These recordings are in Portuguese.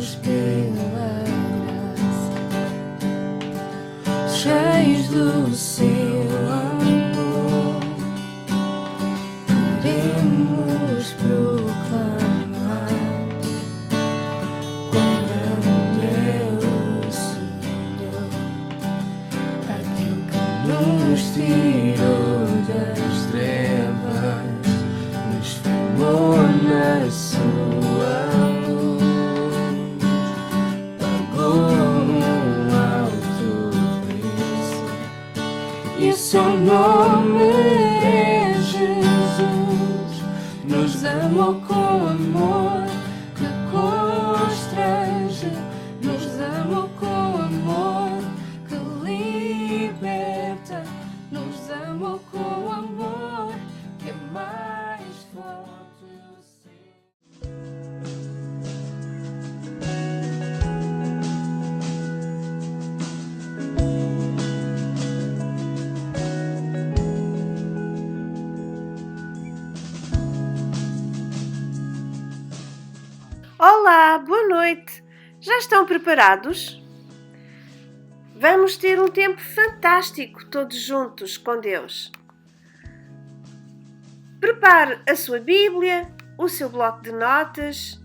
Pedimos pela graça, cheios do seu amor, queremos proclamar quão grande é o Senhor, aquele que nos tirou das trevas, nos formou na sua luz, pagou um alto preço, e o seu nome é Jesus. Nos amou com amor que constrange, nos amou com amor que liberta, nos amou com amor que é mais forte. Olá, boa noite! Já estão preparados? Vamos ter um tempo fantástico todos juntos com Deus. Prepare a sua Bíblia, o seu bloco de notas.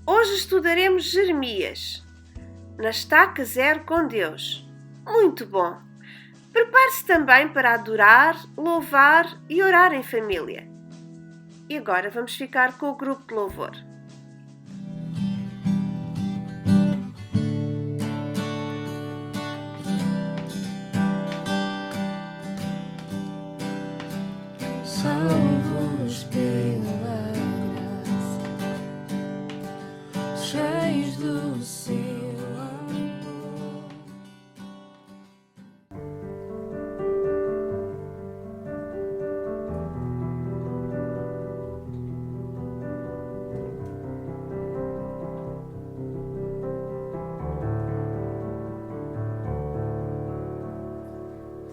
Hoje estudaremos Jeremias, na Estaca Zero com Deus. Muito bom! Prepare-se também para adorar, louvar e orar em família. E agora vamos ficar com o grupo de louvor. Salvos pela graça, cheios do seu amor.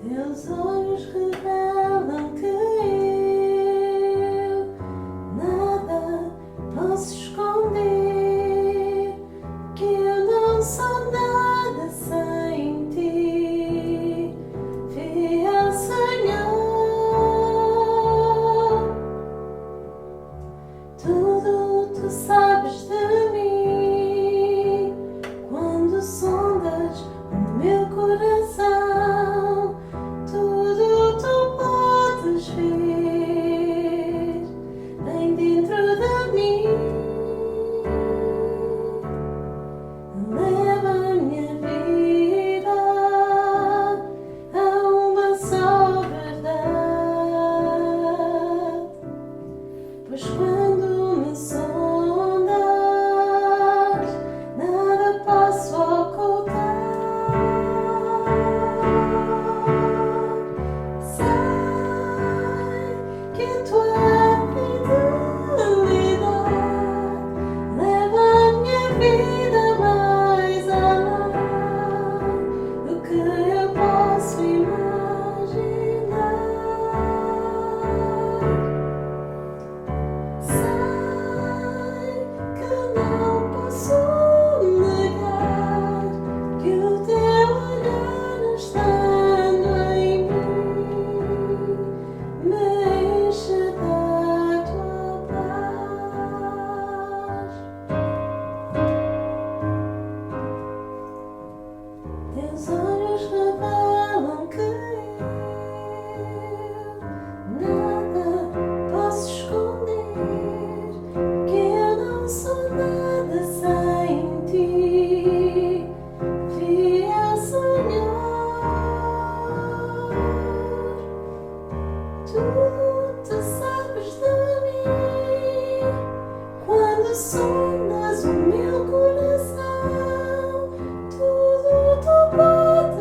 Teus olhos revelam que eu nada posso esconder, que eu não sou nada sem ti, fiel Senhor. Tudo tu sabes de mim, quando sondas o meu coração. Tudo tu podes ver bem dentro de mim. Leva a minha vida a uma só verdade, pois quando me sondas, nada posso ocultar. Que tua fidelidade leva a minha vida mais além do que eu posso imaginar. Sei que não posso negar que o teu olhar estando em mim me enche da tua paz. Teus olhos revelam que eu nada posso esconder, que eu não sou nada sem ti, fiel Senhor. Tudo tu sabes de mim, quando sondas o meu coração. Tudo tu podes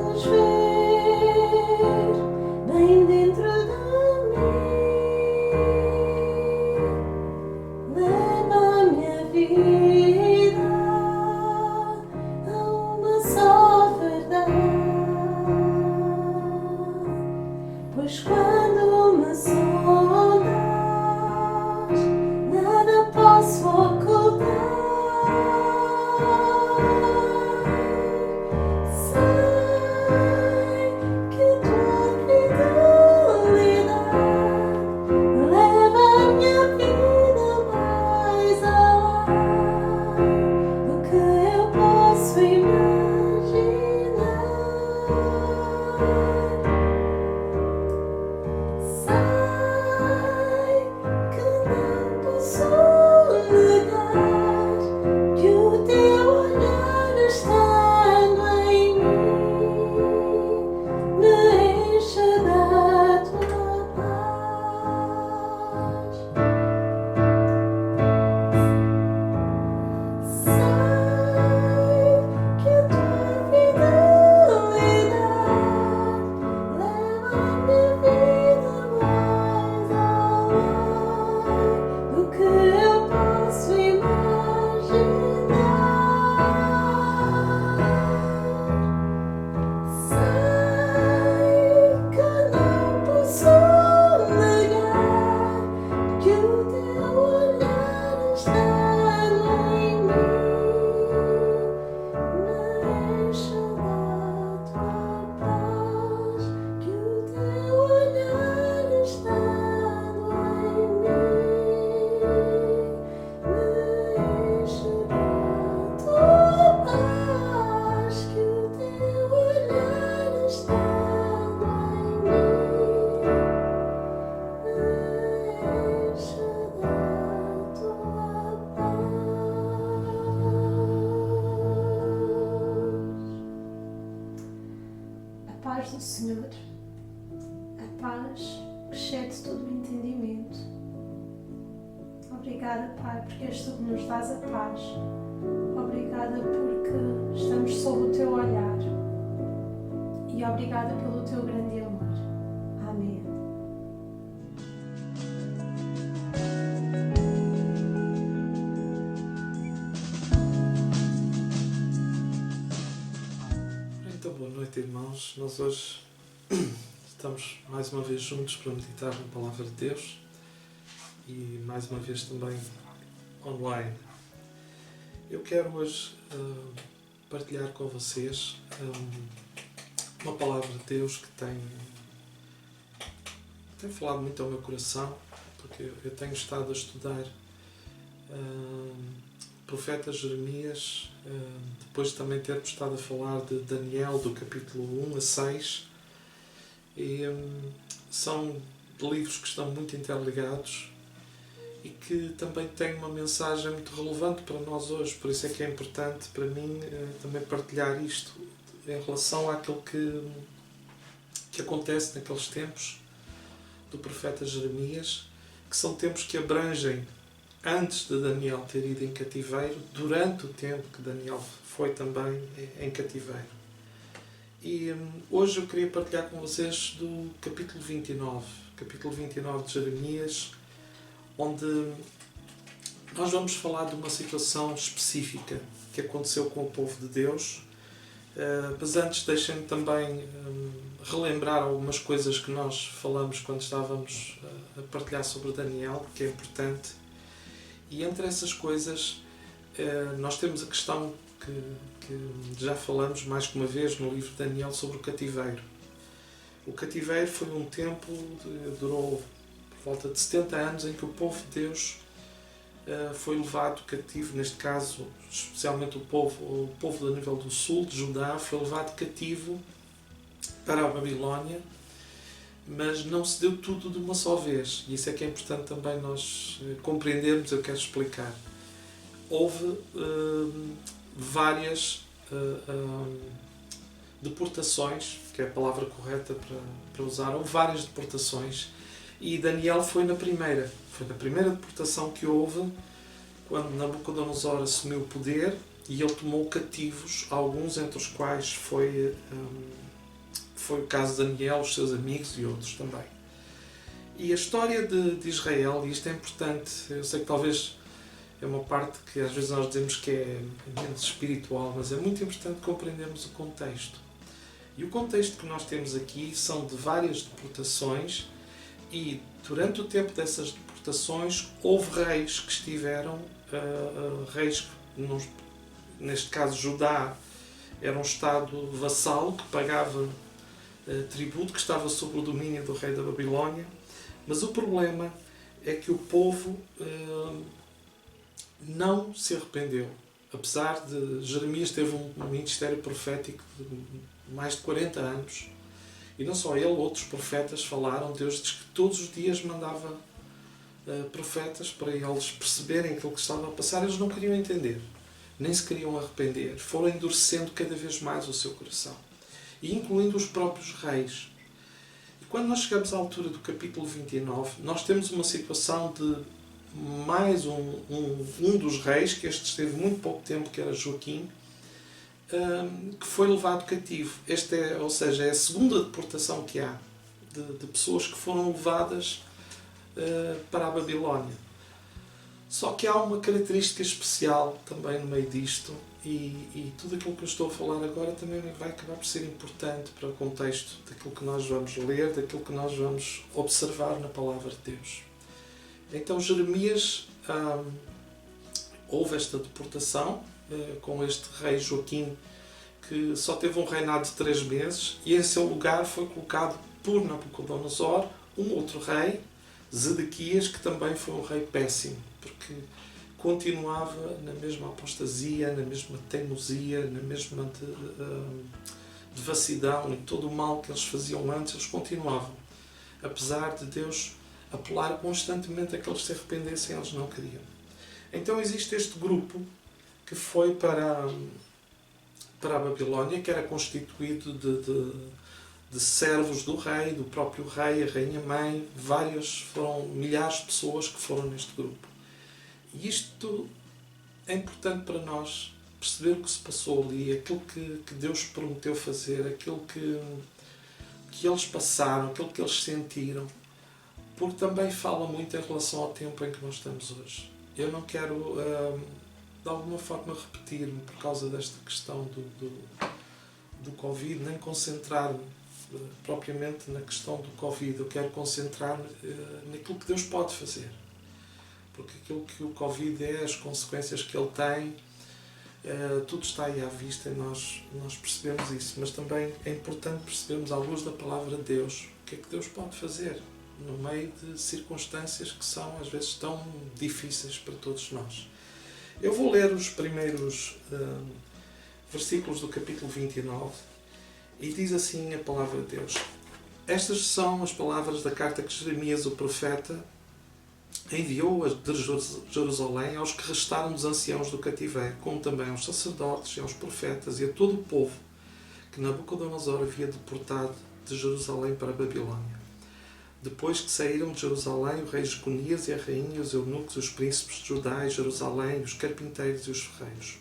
Paz do Senhor, a paz que excede todo o entendimento. Obrigada, Pai, porque és tu que nos dás a paz. Obrigada porque estamos sob o teu olhar. E obrigada pelo teu grande amor. Amém. Então, boa noite, irmãos. Nós hoje estamos mais uma vez juntos para meditar na Palavra de Deus e mais uma vez também online. Eu quero hoje partilhar com vocês uma Palavra de Deus que tem falado muito ao meu coração, porque eu tenho estado a estudar o profeta Jeremias, depois de também termos estado a falar de Daniel, do capítulo 1 a 6, e são livros que estão muito interligados e que também têm uma mensagem muito relevante para nós hoje, por isso é que é importante para mim também partilhar isto em relação àquilo que acontece naqueles tempos do profeta Jeremias, que são tempos que abrangem antes de Daniel ter ido em cativeiro, durante o tempo que Daniel foi também em cativeiro. E hoje eu queria partilhar com vocês do capítulo 29 de Jeremias, onde nós vamos falar de uma situação específica que aconteceu com o povo de Deus. Mas antes deixem-me também relembrar algumas coisas que nós falamos quando estávamos a partilhar sobre Daniel, que é importante. E entre essas coisas, nós temos a questão que já falamos mais que uma vez no livro de Daniel sobre o cativeiro. O cativeiro foi um tempo, durou por volta de 70 anos, em que o povo de Deus foi levado cativo, neste caso, especialmente o povo do nível do sul, de Judá, foi levado cativo para a Babilónia, mas não se deu tudo de uma só vez, e isso é que é importante também nós compreendermos. Eu quero explicar. Houve várias deportações, que é a palavra correta para usar, houve várias deportações, e Daniel foi na primeira deportação que houve, quando Nabucodonosor assumiu o poder, e ele tomou cativos, alguns entre os quais foi o caso de Daniel, os seus amigos e outros também. E a história de Israel, e isto é importante, eu sei que talvez é uma parte que às vezes nós dizemos que é menos espiritual, mas é muito importante compreendermos o contexto. E o contexto que nós temos aqui são de várias deportações, e durante o tempo dessas deportações houve reis que estiveram, reis, neste caso Judá, era um estado vassalo que pagava tributo, que estava sob o domínio do rei da Babilónia, mas o problema é que o povo não se arrependeu. Apesar de Jeremias teve um ministério profético mais de 40 anos. E não só ele, outros profetas falaram. Deus diz que todos os dias mandava profetas para eles perceberem aquilo que estava a passar. Eles não queriam entender, nem se queriam arrepender. Foram endurecendo cada vez mais o seu coração, e incluindo os próprios reis. E quando nós chegamos à altura do capítulo 29, nós temos uma situação de mais um dos reis, que este esteve muito pouco tempo, que era Joaquim, que foi levado cativo. Ou seja, é a segunda deportação que há de pessoas que foram levadas para a Babilónia. Só que há uma característica especial também no meio disto, e tudo aquilo que eu estou a falar agora também vai acabar por ser importante para o contexto daquilo que nós vamos ler, daquilo que nós vamos observar na palavra de Deus. Então Jeremias, houve esta deportação com este rei Joaquim, que só teve um reinado de 3 meses, e em seu lugar foi colocado por Nabucodonosor um outro rei, Zedequias, que também foi um rei péssimo, porque continuava na mesma apostasia, na mesma teimosia, na mesma devassidão, e todo o mal que eles faziam antes, eles continuavam. Apesar de Deus apelar constantemente a que eles se arrependessem, eles não queriam. Então existe este grupo que foi para a Babilónia, que era constituído de servos do rei, do próprio rei, a rainha-mãe, foram milhares de pessoas que foram neste grupo. E isto é importante para nós perceber o que se passou ali, aquilo que Deus prometeu fazer, aquilo que eles passaram, aquilo que eles sentiram, porque também fala muito em relação ao tempo em que nós estamos hoje. Eu não quero, de alguma forma, repetir-me por causa desta questão do Covid, nem concentrar-me propriamente na questão do Covid. Eu quero concentrar-me naquilo que Deus pode fazer. Porque aquilo que o Covid é, as consequências que ele tem, tudo está aí à vista, e nós percebemos isso. Mas também é importante percebermos, à luz da palavra de Deus, o que é que Deus pode fazer no meio de circunstâncias que são às vezes tão difíceis para todos nós. Eu vou ler os primeiros versículos do capítulo 29, e diz assim a palavra de Deus. Estas são as palavras da carta que Jeremias, o profeta, enviou de Jerusalém aos que restaram dos anciãos do cativeiro, como também aos sacerdotes e aos profetas e a todo o povo que Nabucodonosor havia deportado de Jerusalém para a Babilónia. Depois que saíram de Jerusalém, o rei Jeconias e a rainha, os eunucos, os príncipes de Judá e Jerusalém, os carpinteiros e os ferreiros.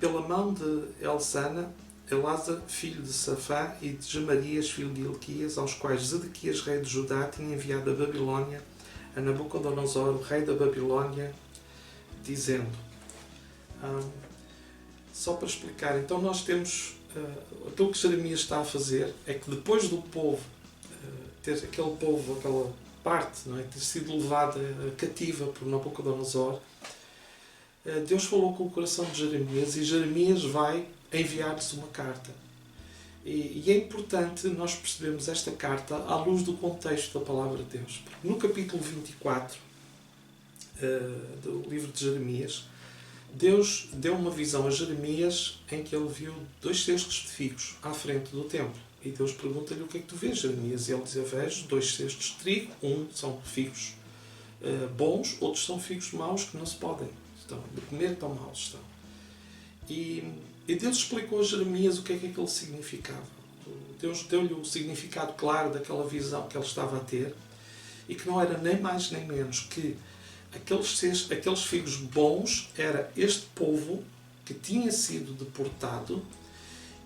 Pela mão de Elsana, Elasa, filho de Safá, e de Gemarias, filho de Ilquias, aos quais Zedequias, rei de Judá, tinha enviado a Babilónia a Nabucodonosor, o rei da Babilónia, dizendo... Só para explicar, então nós temos... aquilo que Jeremias está a fazer é que depois do povo, aquela parte, não é, ter sido levada cativa por Nabucodonosor, Deus falou com o coração de Jeremias, e Jeremias vai enviar-lhes uma carta. E é importante nós percebermos esta carta à luz do contexto da palavra de Deus. Porque no capítulo 24 do livro de Jeremias, Deus deu uma visão a Jeremias em que ele viu 2 cestos de figos à frente do templo. E Deus pergunta-lhe: o que é que tu vês, Jeremias? E ele diz: eu vejo 2 cestos de trigo, são figos bons, outros são figos maus que não se podem. De comer tão maus estão. E Deus explicou a Jeremias o que é que aquilo significava. Deus deu-lhe o significado claro daquela visão que ele estava a ter, e que não era nem mais nem menos que aqueles figos bons era este povo que tinha sido deportado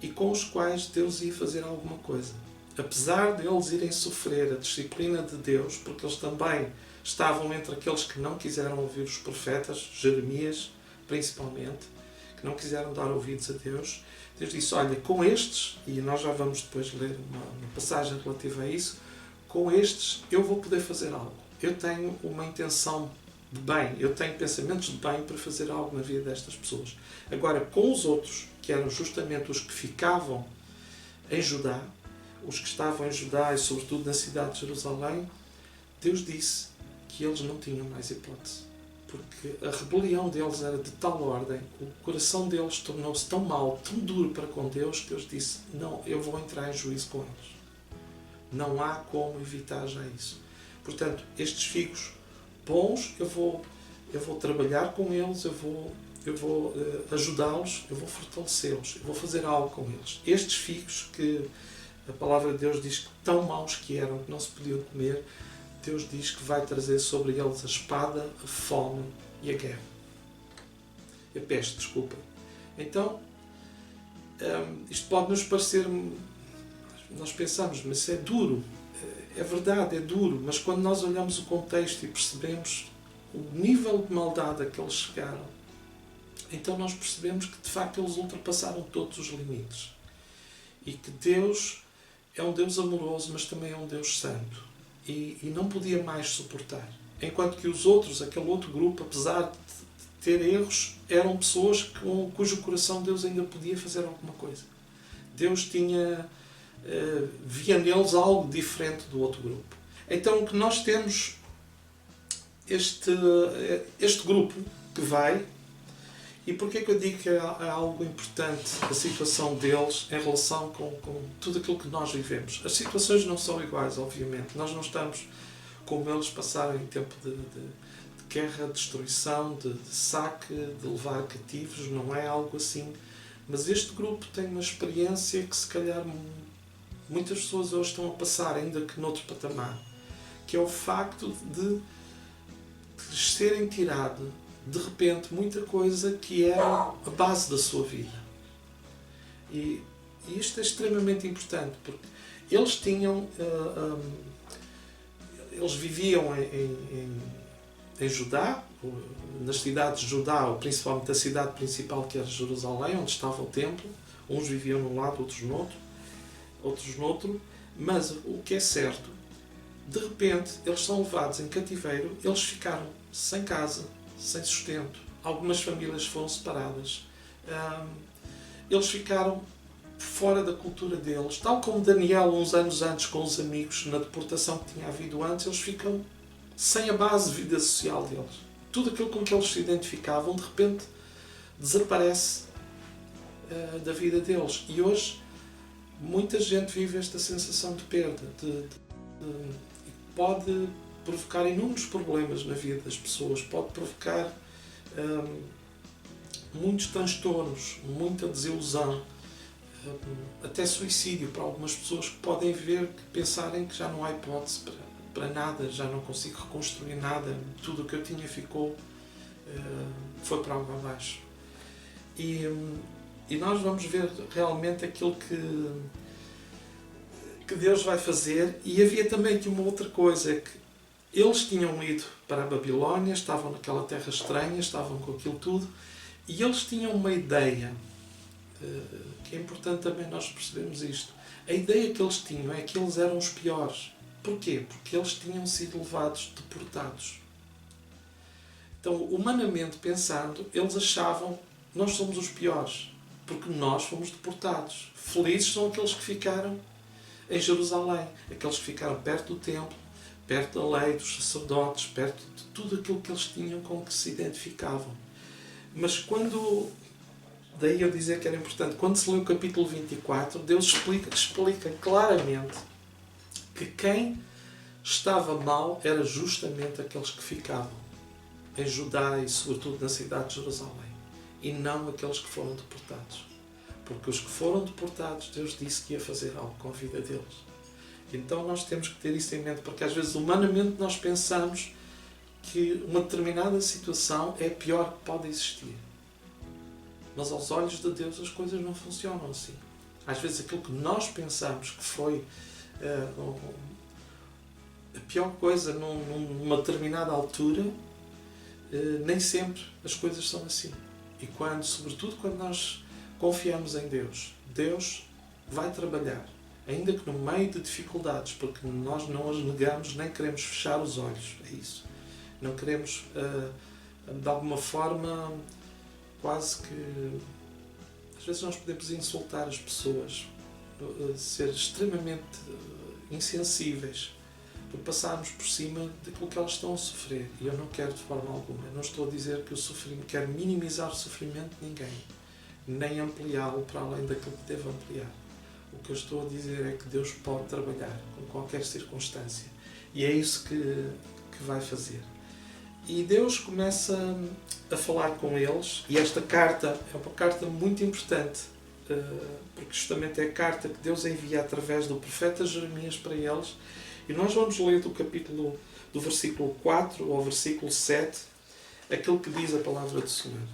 e com os quais Deus ia fazer alguma coisa. Apesar de eles irem sofrer a disciplina de Deus, porque eles também estavam entre aqueles que não quiseram ouvir os profetas, Jeremias principalmente, que não quiseram dar ouvidos a Deus, Deus disse: olha, com estes, e nós já vamos depois ler uma passagem relativa a isso, com estes eu vou poder fazer algo. Eu tenho uma intenção de bem, eu tenho pensamentos de bem para fazer algo na vida destas pessoas. Agora, com os outros, que eram justamente os que ficavam em Judá, os que estavam em Judá e sobretudo na cidade de Jerusalém, Deus disse que eles não tinham mais hipótese. porque a rebelião deles era de tal ordem, o coração deles tornou-se tão mau, tão duro para com Deus, que Deus disse: não, eu vou entrar em juízo com eles. Não há como evitar já isso. Portanto, estes figos bons, eu vou trabalhar com eles, eu vou ajudá-los, eu vou fortalecê-los, eu vou fazer algo com eles. Estes figos que a palavra de Deus diz que tão maus que eram, que não se podiam comer, Deus diz que vai trazer sobre eles a espada, a fome e a guerra. A peste, desculpa. Então, isto pode nos parecer... Nós pensamos, mas isso é duro. É verdade, é duro, mas quando nós olhamos o contexto e percebemos o nível de maldade a que eles chegaram, então nós percebemos que de facto eles ultrapassaram todos os limites. E que Deus é um Deus amoroso, mas também é um Deus santo. E não podia mais suportar. Enquanto que os outros, aquele outro grupo, apesar de ter erros, eram pessoas cujo coração Deus ainda podia fazer alguma coisa. Deus via neles algo diferente do outro grupo. Então o que nós temos, este grupo que vai, e porquê que eu digo que é algo importante a situação deles em relação com tudo aquilo que nós vivemos. As situações não são iguais, obviamente. Nós não estamos como eles passaram em tempo de guerra, de destruição, de saque, de levar cativos, não é algo assim. Mas este grupo tem uma experiência que se calhar muitas pessoas hoje estão a passar, ainda que noutro patamar, que é o facto de lhes serem tirado de repente muita coisa que era a base da sua vida. E isto é extremamente importante, porque eles tinham... eles viviam em Judá, nas cidades de Judá, ou principalmente a cidade principal, que era Jerusalém, onde estava o templo. Uns viviam num lado, outros noutro. Mas o que é certo, de repente, eles são levados em cativeiro, eles ficaram sem casa, sem sustento. Algumas famílias foram separadas. Eles ficaram fora da cultura deles. Tal como Daniel, uns anos antes, com os amigos, na deportação que tinha havido antes, eles ficam sem a base de vida social deles. Tudo aquilo com que eles se identificavam, de repente, desaparece da vida deles. E hoje, muita gente vive esta sensação de perda. Pode provocar inúmeros problemas na vida das pessoas, pode provocar muitos transtornos, muita desilusão, até suicídio para algumas pessoas que podem pensarem que já não há hipótese para nada, já não consigo reconstruir nada, tudo o que eu tinha foi para água abaixo. E nós vamos ver realmente aquilo que Deus vai fazer. E havia também aqui uma outra coisa, é que eles tinham ido para a Babilónia, estavam naquela terra estranha, estavam com aquilo tudo, e eles tinham uma ideia, que é importante também nós percebermos isto. A ideia que eles tinham é que eles eram os piores. Porquê? Porque eles tinham sido levados, deportados. Então, humanamente pensando, eles achavam: nós somos os piores, porque nós fomos deportados. Felizes são aqueles que ficaram em Jerusalém, aqueles que ficaram perto do templo, perto da lei, dos sacerdotes, perto de tudo aquilo que eles tinham, com que se identificavam. Mas daí eu dizer que era importante, quando se lê o capítulo 24, Deus explica claramente que quem estava mal era justamente aqueles que ficavam em Judá e sobretudo na cidade de Jerusalém, e não aqueles que foram deportados. Porque os que foram deportados, Deus disse que ia fazer algo com a vida deles. Então nós temos que ter isso em mente, porque às vezes humanamente nós pensamos que uma determinada situação é a pior que pode existir. Mas aos olhos de Deus as coisas não funcionam assim. Às vezes aquilo que nós pensamos que foi a pior coisa numa determinada altura, nem sempre as coisas são assim. E sobretudo quando nós confiamos em Deus, Deus vai trabalhar, ainda que no meio de dificuldades, porque nós não as negamos, nem queremos fechar os olhos a isso. Não queremos, de alguma forma, quase que... Às vezes nós podemos insultar as pessoas, ser extremamente insensíveis, por passarmos por cima daquilo que elas estão a sofrer. E eu não quero de forma alguma. Eu não estou a dizer que o sofrimento, quero minimizar o sofrimento de ninguém, nem ampliá-lo para além daquilo que devo ampliar. O que eu estou a dizer é que Deus pode trabalhar com qualquer circunstância. E é isso que vai fazer. E Deus começa a falar com eles, e esta carta é uma carta muito importante, porque justamente é a carta que Deus envia através do profeta Jeremias para eles. E nós vamos ler do versículo 4 ao versículo 7, aquilo que diz a palavra do Senhor.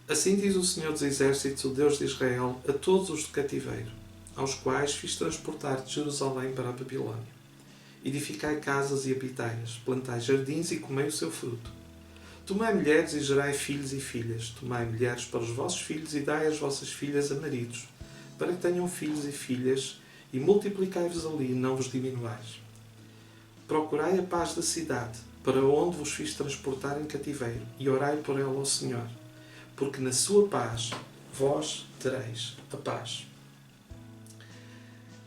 Assim diz o Senhor dos Exércitos, o Deus de Israel, a todos os de cativeiro, aos quais fiz transportar de Jerusalém para a Babilônia. Edificai casas e habitai-as, plantai jardins e comei o seu fruto. Tomai mulheres e gerai filhos e filhas. Tomai mulheres para os vossos filhos e dai as vossas filhas a maridos, para que tenham filhos e filhas, e multiplicai-vos ali, e não vos diminuais. Procurai a paz da cidade, para onde vos fiz transportar em cativeiro, e orai por ela ao Senhor, porque na sua paz vós tereis a paz.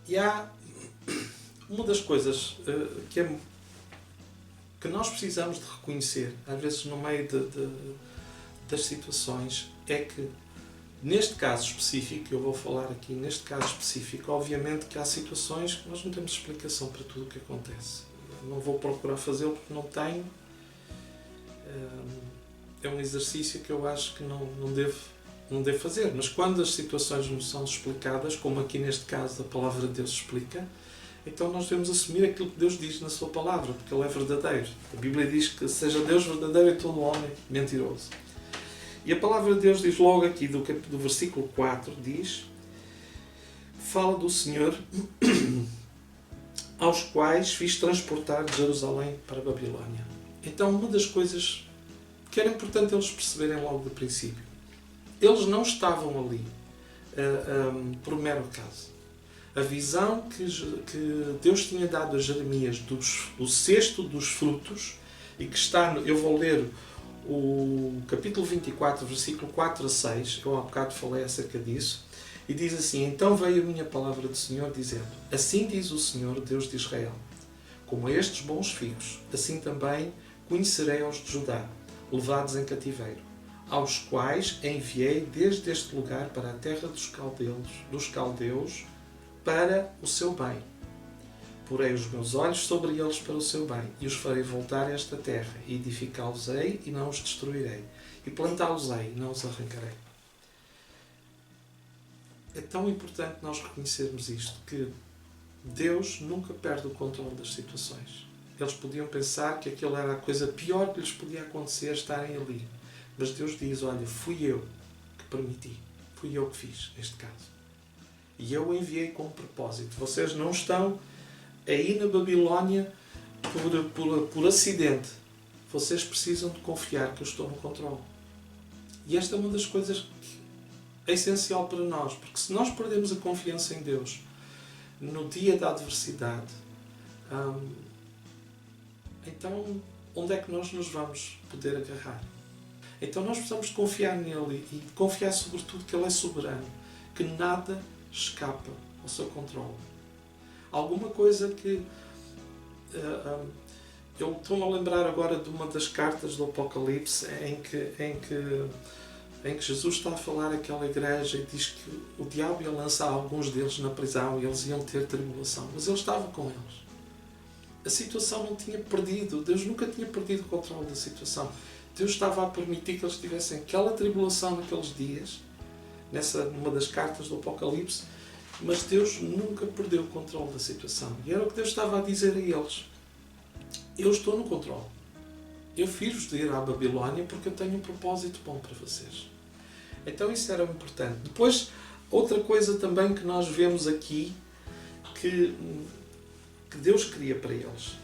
E há uma das coisas que nós precisamos de reconhecer, às vezes no meio das situações, é que neste caso específico, eu vou falar aqui neste caso específico, obviamente que há situações que nós não temos explicação para tudo o que acontece. Não vou procurar fazê-lo porque não tenho. É um exercício que eu acho que não devo fazer. Mas quando as situações nos são explicadas, como aqui neste caso a palavra de Deus explica, então nós devemos assumir aquilo que Deus diz na sua palavra, porque Ele é verdadeiro. A Bíblia diz que seja Deus verdadeiro e todo homem mentiroso. E a palavra de Deus diz logo aqui do versículo 4, fala do Senhor aos quais fiz transportar de Jerusalém para a Babilônia. Então uma das coisas que era importante eles perceberem logo do princípio, eles não estavam ali por mero acaso. A visão que Deus tinha dado a Jeremias do cesto dos frutos, e que está, eu vou ler o capítulo 24, versículo 4 a 6, eu há bocado falei acerca disso, e diz assim: Então veio a minha palavra do Senhor, dizendo: Assim diz o Senhor, Deus de Israel, como a estes bons figos, assim também conhecerei aos de Judá, levados em cativeiro, aos quais enviei desde este lugar para a terra dos caldeus, para o seu bem. Porei os meus olhos sobre eles para o seu bem, e os farei voltar a esta terra, e edificá-los-ei, e não os destruirei, e plantá-los-ei, e não os arrancarei. É tão importante nós reconhecermos isto, que Deus nunca perde o controle das situações. Eles podiam pensar que aquilo era a coisa pior que lhes podia acontecer, estarem ali. Mas Deus diz: olha, fui eu que permiti, fui eu que fiz este caso. E eu o enviei com um propósito. Vocês não estão aí na Babilónia por acidente. Vocês precisam de confiar que eu estou no controle. E esta é uma das coisas que é essencial para nós. Porque se nós perdemos a confiança em Deus no dia da adversidade, então onde é que nós nos vamos poder agarrar? Então nós precisamos confiar nele e confiar sobretudo que ele é soberano, que nada escapa ao seu controle. Alguma coisa que eu estou-me a lembrar agora de uma das cartas do Apocalipse em que Jesus está a falar àquela igreja e diz que o diabo ia lançar alguns deles na prisão e eles iam ter tribulação, mas ele estava com eles. A situação não tinha perdido, Deus nunca tinha perdido o controle da situação. Deus estava a permitir que eles tivessem aquela tribulação naqueles dias, numa das cartas do Apocalipse, mas Deus nunca perdeu o controle da situação. E era o que Deus estava a dizer a eles: eu estou no controle. Eu fiz-vos de ir à Babilónia porque eu tenho um propósito bom para vocês. Então isso era importante. Depois, outra coisa também que nós vemos aqui, que Deus queria para eles.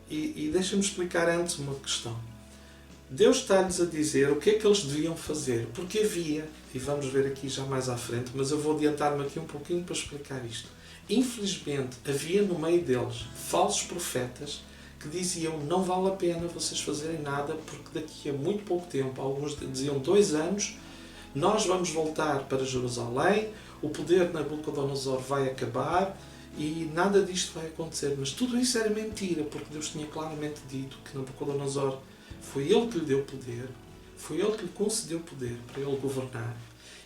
E deixa-me explicar antes uma questão. Deus está-lhes a dizer o que é que eles deviam fazer, porque havia, e vamos ver aqui já mais à frente, mas eu vou adiantar-me aqui um pouquinho para explicar isto. Infelizmente, havia no meio deles falsos profetas que diziam: não vale a pena vocês fazerem nada, porque daqui a muito pouco tempo, alguns diziam 2 anos, nós vamos voltar para Jerusalém, o poder de Nabucodonosor vai acabar e nada disto vai acontecer. Mas tudo isso era mentira, porque Deus tinha claramente dito que Nabucodonosor foi ele que lhe deu poder, foi ele que lhe concedeu poder para ele governar,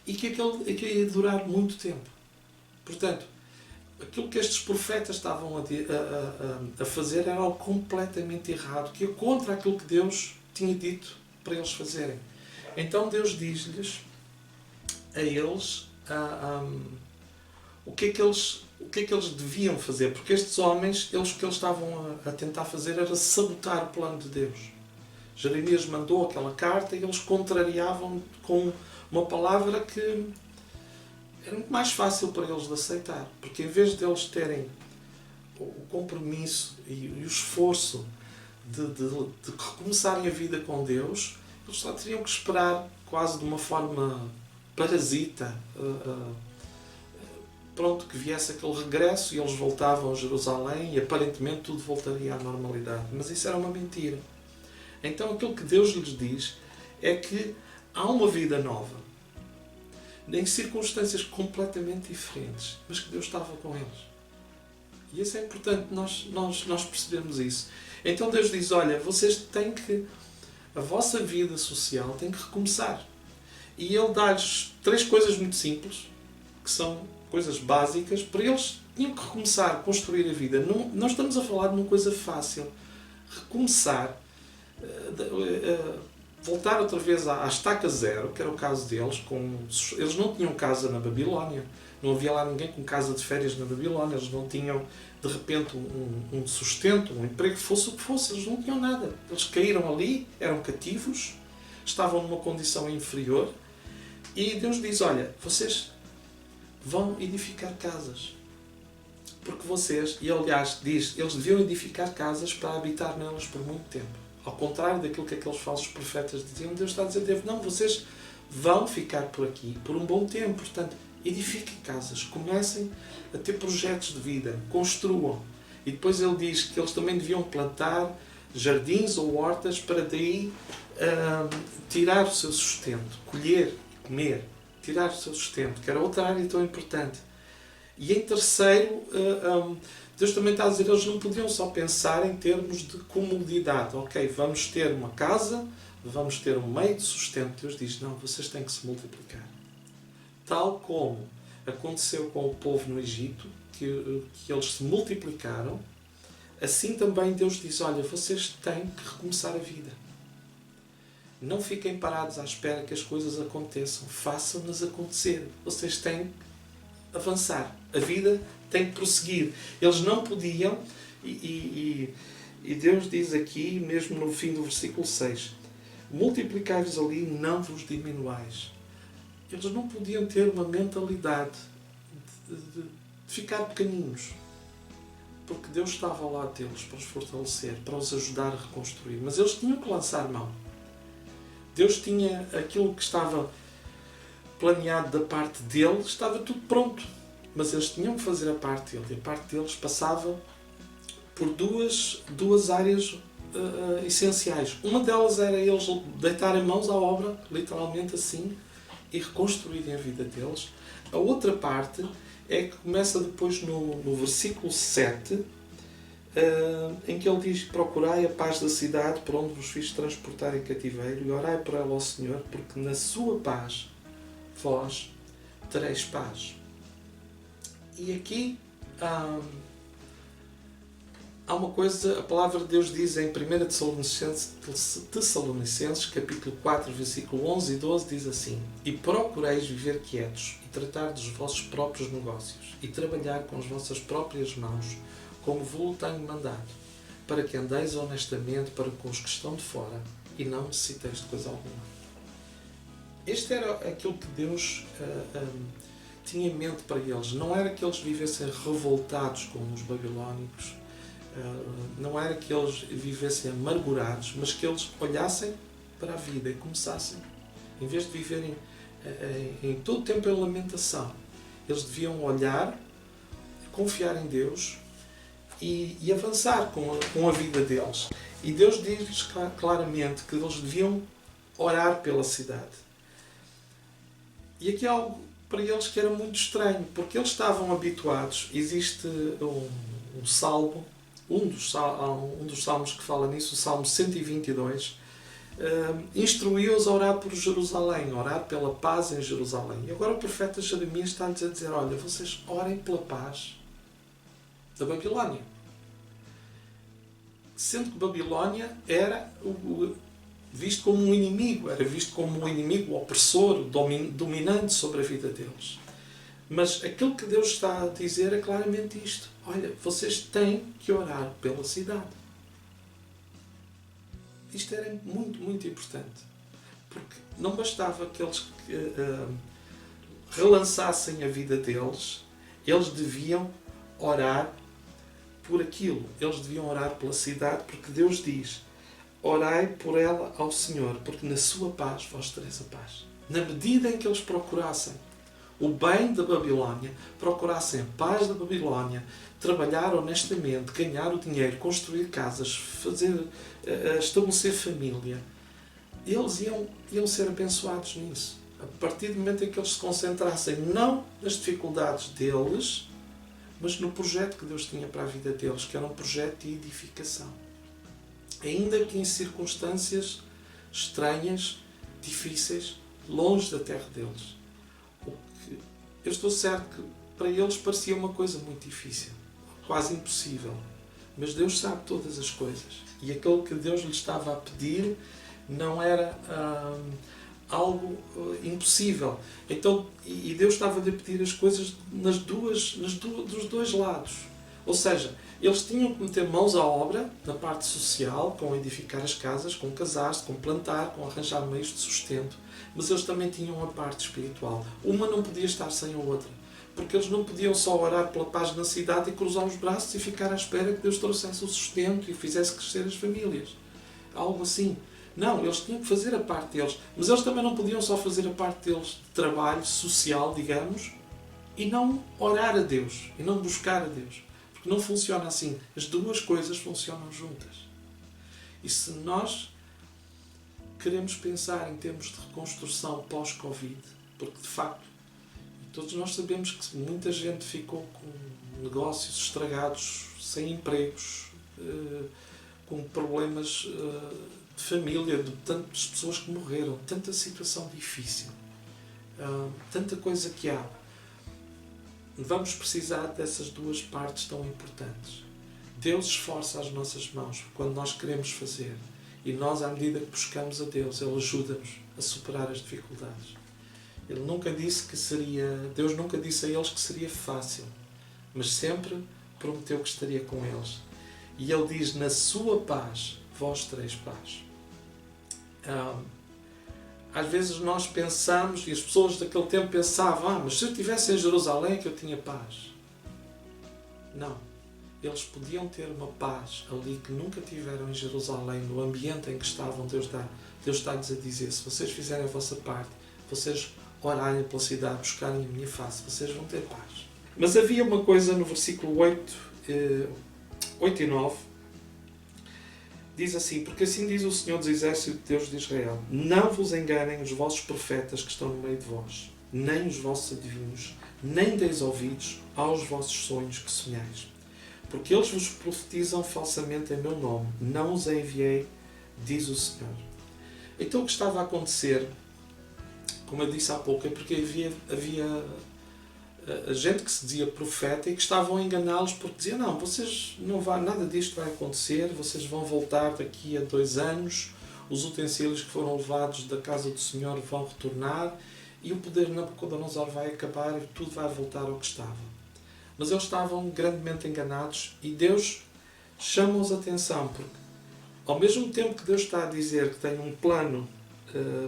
e que aquilo ia durar muito tempo. Portanto, aquilo que estes profetas estavam a fazer era algo completamente errado, que é contra aquilo que Deus tinha dito para eles fazerem. Então Deus diz-lhes a eles o que é que eles deviam fazer, porque estes homens, o que eles estavam a tentar fazer era sabotar o plano de Deus. Jeremias mandou aquela carta e eles contrariavam com uma palavra que era muito mais fácil para eles de aceitar, porque em vez de eles terem o compromisso e o esforço de recomeçarem a vida com Deus, eles só teriam que esperar quase de uma forma parasita, que viesse aquele regresso e eles voltavam a Jerusalém e aparentemente tudo voltaria à normalidade. Mas isso era uma mentira. Então aquilo que Deus lhes diz é que há uma vida nova, em circunstâncias completamente diferentes, mas que Deus estava com eles. E isso é importante nós percebermos isso. Então Deus diz, olha, a vossa vida social tem que recomeçar. E Ele dá-lhes 3 coisas muito simples, que são coisas básicas, para eles tinham que recomeçar a construir a vida. Não estamos a falar de uma coisa fácil. Recomeçar, voltar outra vez à estaca zero, que era o caso deles. Eles não tinham casa na Babilónia. Não havia lá ninguém com casa de férias na Babilónia. Eles não tinham, de repente, um sustento, um emprego, fosse o que fosse. Eles não tinham nada. Eles caíram ali, eram cativos, estavam numa condição inferior. E Deus diz, olha, vocês vão edificar casas. Porque vocês, e aliás diz, eles deviam edificar casas para habitar nelas por muito tempo. Ao contrário daquilo que aqueles falsos profetas diziam, Deus está a dizer, não, vocês vão ficar por aqui por um bom tempo. Portanto, edifiquem casas, comecem a ter projetos de vida, construam. E depois ele diz que eles também deviam plantar jardins ou hortas para daí tirar o seu sustento, colher e comer, tirar o seu sustento, que era outra área tão importante. E em terceiro, Deus também está a dizer, eles não podiam só pensar em termos de comodidade. Ok, vamos ter uma casa, vamos ter um meio de sustento. Deus diz, não, vocês têm que se multiplicar. Tal como aconteceu com o povo no Egito, que eles se multiplicaram, assim também Deus diz, olha, vocês têm que recomeçar a vida. Não fiquem parados à espera que as coisas aconteçam. Façam-nas acontecer. Vocês têm que avançar. A vida tem que prosseguir. Eles não podiam, e Deus diz aqui, mesmo no fim do versículo 6, multiplicai-vos ali, não vos diminuais. Eles não podiam ter uma mentalidade de ficar pequeninos, porque Deus estava ao lado deles para os fortalecer, para os ajudar a reconstruir. Mas eles tinham que lançar mão. Deus tinha aquilo que estava planeado da parte dele, estava tudo pronto. Mas eles tinham que fazer a parte dele. E a parte deles passava por duas áreas essenciais. Uma delas era eles deitarem mãos à obra, literalmente assim, e reconstruírem a vida deles. A outra parte é que começa depois no versículo 7, em que ele diz, procurai a paz da cidade por onde vos fiz transportar em cativeiro e orai por ela ao Senhor, porque na sua paz vós tereis paz. E aqui há uma coisa, a palavra de Deus diz em 1 Tessalonicenses, capítulo 4, versículo 11 e 12, diz assim, e procureis viver quietos e tratar dos vossos próprios negócios e trabalhar com as vossas próprias mãos, como vos tenho mandado, para que andeis honestamente para com os que estão de fora e não necessiteis de coisa alguma. Este era aquilo que Deus tinha em mente para eles. Não era que eles vivessem revoltados como os babilónicos, não era que eles vivessem amargurados, mas que eles olhassem para a vida e começassem. Em vez de viverem em todo o tempo em lamentação, eles deviam olhar, confiar em Deus e avançar com a vida deles. E Deus diz claramente que eles deviam orar pela cidade. E aqui há algo para eles que era muito estranho, porque eles estavam habituados. Existe um salmo, um dos salmos que fala nisso, o Salmo 122, instruiu-os a orar por Jerusalém, a orar pela paz em Jerusalém. E agora o profeta Jeremias está-lhes a dizer, olha, vocês orem pela paz da Babilónia. Sendo que Babilónia era visto como um inimigo, era visto como um inimigo opressor, dominante sobre a vida deles. Mas aquilo que Deus está a dizer é claramente isto. Olha, vocês têm que orar pela cidade. Isto era muito, muito importante. Porque não bastava que eles relançassem a vida deles, eles deviam orar por aquilo. Eles deviam orar pela cidade, porque Deus diz, orai por ela ao Senhor, porque na sua paz vós tereis a paz. Na medida em que eles procurassem o bem da Babilónia, procurassem a paz da Babilónia, trabalhar honestamente, ganhar o dinheiro, construir casas, estabelecer família, eles iam ser abençoados nisso. A partir do momento em que eles se concentrassem não nas dificuldades deles, mas no projeto que Deus tinha para a vida deles, que era um projeto de edificação. Ainda que em circunstâncias estranhas, difíceis, longe da terra deles. Eu estou certo que para eles parecia uma coisa muito difícil, quase impossível. Mas Deus sabe todas as coisas. E aquilo que Deus lhe estava a pedir não era algo impossível. Então, e Deus estava-lhe a pedir as coisas dos dois lados. Ou seja, eles tinham que meter mãos à obra, na parte social, com edificar as casas, com casar-se, com plantar, com arranjar meios de sustento. Mas eles também tinham a parte espiritual. Uma não podia estar sem a outra. Porque eles não podiam só orar pela paz na cidade e cruzar os braços e ficar à espera que Deus trouxesse o sustento e fizesse crescer as famílias. Algo assim. Não, eles tinham que fazer a parte deles. Mas eles também não podiam só fazer a parte deles de trabalho social, digamos, e não orar a Deus, e não buscar a Deus. Porque não funciona assim. As duas coisas funcionam juntas. E se nós queremos pensar em termos de reconstrução pós-Covid, porque de facto, todos nós sabemos que muita gente ficou com negócios estragados, sem empregos, com problemas de família, de tantas pessoas que morreram, tanta situação difícil, tanta coisa que há. Vamos precisar dessas duas partes tão importantes. Deus esforça as nossas mãos quando nós queremos fazer. E nós, à medida que buscamos a Deus, Ele ajuda-nos a superar as dificuldades. Ele nunca disse que seria... Deus nunca disse a eles que seria fácil. Mas sempre prometeu que estaria com eles. E Ele diz, na sua paz, vós tereis paz. Às vezes nós pensamos, e as pessoas daquele tempo pensavam, mas se eu estivesse em Jerusalém é que eu tinha paz. Não. Eles podiam ter uma paz ali que nunca tiveram em Jerusalém, no ambiente em que estavam. Deus está-lhes a dizer, se vocês fizerem a vossa parte, vocês orarem pela cidade, buscarem a minha face, vocês vão ter paz. Mas havia uma coisa no versículo 8 e 9, diz assim, porque assim diz o Senhor dos Exércitos, Deus de Israel, não vos enganem os vossos profetas que estão no meio de vós, nem os vossos adivinhos, nem deis ouvidos aos vossos sonhos que sonhais. Porque eles vos profetizam falsamente em meu nome. Não os enviei, diz o Senhor. Então o que estava a acontecer, como eu disse há pouco, é porque havia gente que se dizia profeta e que estavam a enganá-los porque diziam, não, vocês não vai, nada disto vai acontecer, vocês vão voltar daqui a 2 anos, os utensílios que foram levados da casa do Senhor vão retornar e o poder de Nabucodonosor vai acabar e tudo vai voltar ao que estava. Mas eles estavam grandemente enganados e Deus chama-os a atenção, porque ao mesmo tempo que Deus está a dizer que tem um plano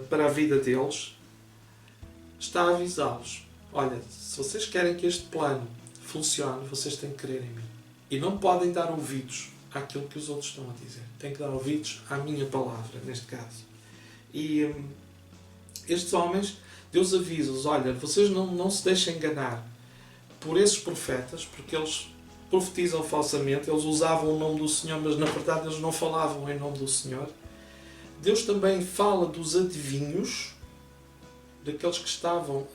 para a vida deles, está a avisá-los. Olha, se vocês querem que este plano funcione, vocês têm que crer em mim. E não podem dar ouvidos àquilo que os outros estão a dizer. Têm que dar ouvidos à minha palavra, neste caso. E estes homens, Deus avisa-os, olha, vocês não se deixem enganar por esses profetas, porque eles profetizam falsamente, eles usavam o nome do Senhor, mas na verdade eles não falavam em nome do Senhor. Deus também fala dos adivinhos, daqueles que estavam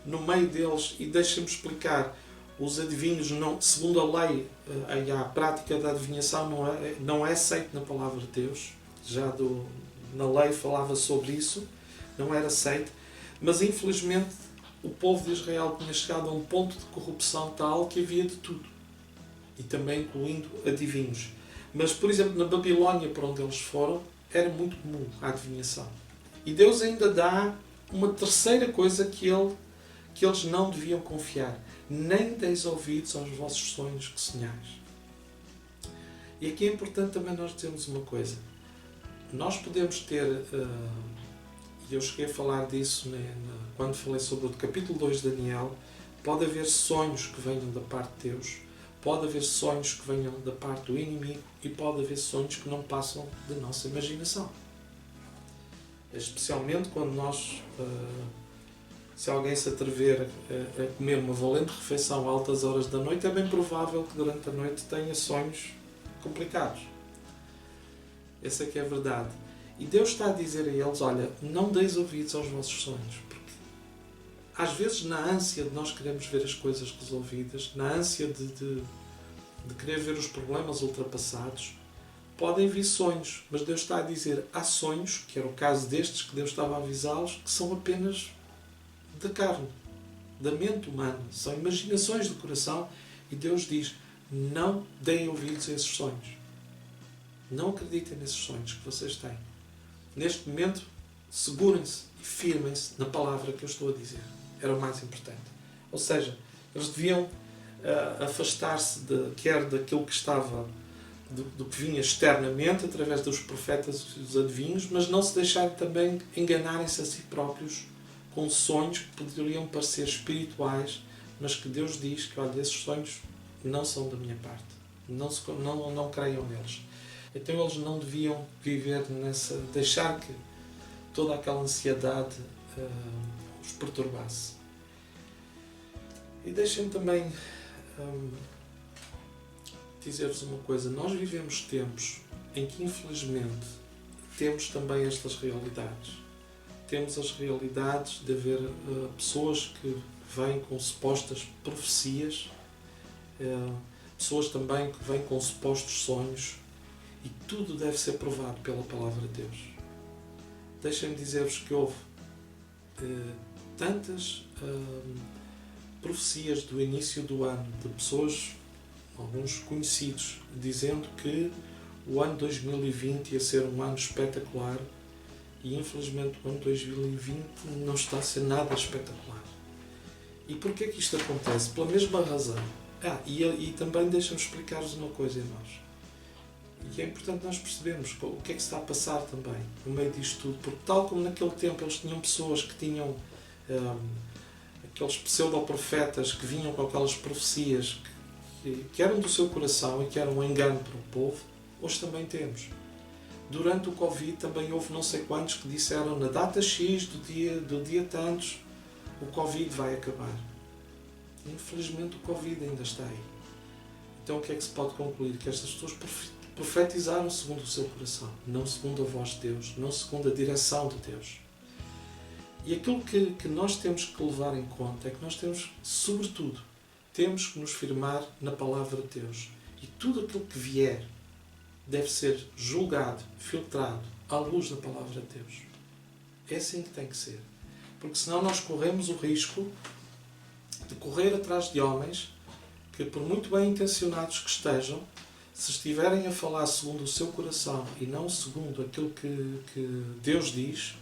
no meio deles, e deixa-me explicar, os adivinhos, não, segundo a lei, a prática da adivinhação não é aceito na palavra de Deus. Já na lei falava sobre isso, não era aceito, mas infelizmente o povo de Israel tinha chegado a um ponto de corrupção tal que havia de tudo, e também incluindo adivinhos. Mas, por exemplo, na Babilónia, para onde eles foram, era muito comum a adivinhação. E Deus ainda dá uma terceira coisa que eles não deviam confiar: nem deis ouvidos aos vossos sonhos que sonhais. E aqui é importante também nós dizermos uma coisa. Nós podemos ter, e eu cheguei a falar disso quando falei sobre o capítulo 2 de Daniel, pode haver sonhos que venham da parte de Deus, pode haver sonhos que venham da parte do inimigo e pode haver sonhos que não passam da nossa imaginação. Especialmente quando nós, se alguém se atrever a comer uma valente refeição a altas horas da noite, é bem provável que durante a noite tenha sonhos complicados. Essa é que é a verdade. E Deus está a dizer a eles: olha, não deis ouvidos aos vossos sonhos. Porque às vezes, na ânsia de nós queremos ver as coisas resolvidas, na ânsia de querer ver os problemas ultrapassados, podem vir sonhos. Mas Deus está a dizer: há sonhos, que era o caso destes, que Deus estava a avisá-los, que são apenas da carne, da mente humana. São imaginações do coração. E Deus diz: não deem ouvidos a esses sonhos. Não acreditem nesses sonhos que vocês têm. Neste momento, segurem-se e firmem-se na palavra que eu estou a dizer. Era o mais importante. Ou seja, eles deviam afastar-se quer daquilo que estava, do que vinha externamente, através dos profetas e dos adivinhos, mas não se deixarem também enganarem-se a si próprios com sonhos que poderiam parecer espirituais, mas que Deus diz que, olha, esses sonhos não são da minha parte. Não creiam neles. Então eles não deviam viver deixar que toda aquela ansiedade os perturbasse. E deixem-me também dizer-vos uma coisa. Nós vivemos tempos em que, infelizmente, temos também estas realidades. Temos as realidades de haver pessoas que vêm com supostas profecias, pessoas também que vêm com supostos sonhos, e tudo deve ser provado pela palavra de Deus. Deixem-me dizer-vos que houve tantas profecias do início do ano, de pessoas, alguns conhecidos, dizendo que o ano 2020 ia ser um ano espetacular, e infelizmente o ano 2020 não está a ser nada espetacular. E porquê que isto acontece? Pela mesma razão. E também deixa-me explicar-vos uma coisa, irmãos. E é importante nós percebermos o que é que se está a passar também no meio disto tudo, porque tal como naquele tempo eles tinham pessoas que tinham aqueles pseudo-profetas que vinham com aquelas profecias que eram do seu coração e que eram um engano para o povo, hoje também temos. Durante o Covid também houve não sei quantos que disseram na data X do dia tantos o Covid vai acabar. Infelizmente o Covid ainda está aí. Então o que é que se pode concluir? Que estas pessoas profetizaram segundo o seu coração, não segundo a voz de Deus, não segundo a direção de Deus. E aquilo que nós temos que levar em conta é que nós temos, sobretudo, temos que nos firmar na palavra de Deus. E tudo aquilo que vier deve ser julgado, filtrado, à luz da palavra de Deus. É assim que tem que ser. Porque senão nós corremos o risco de correr atrás de homens que, por muito bem intencionados que estejam, se estiverem a falar segundo o seu coração e não segundo aquilo que Deus diz,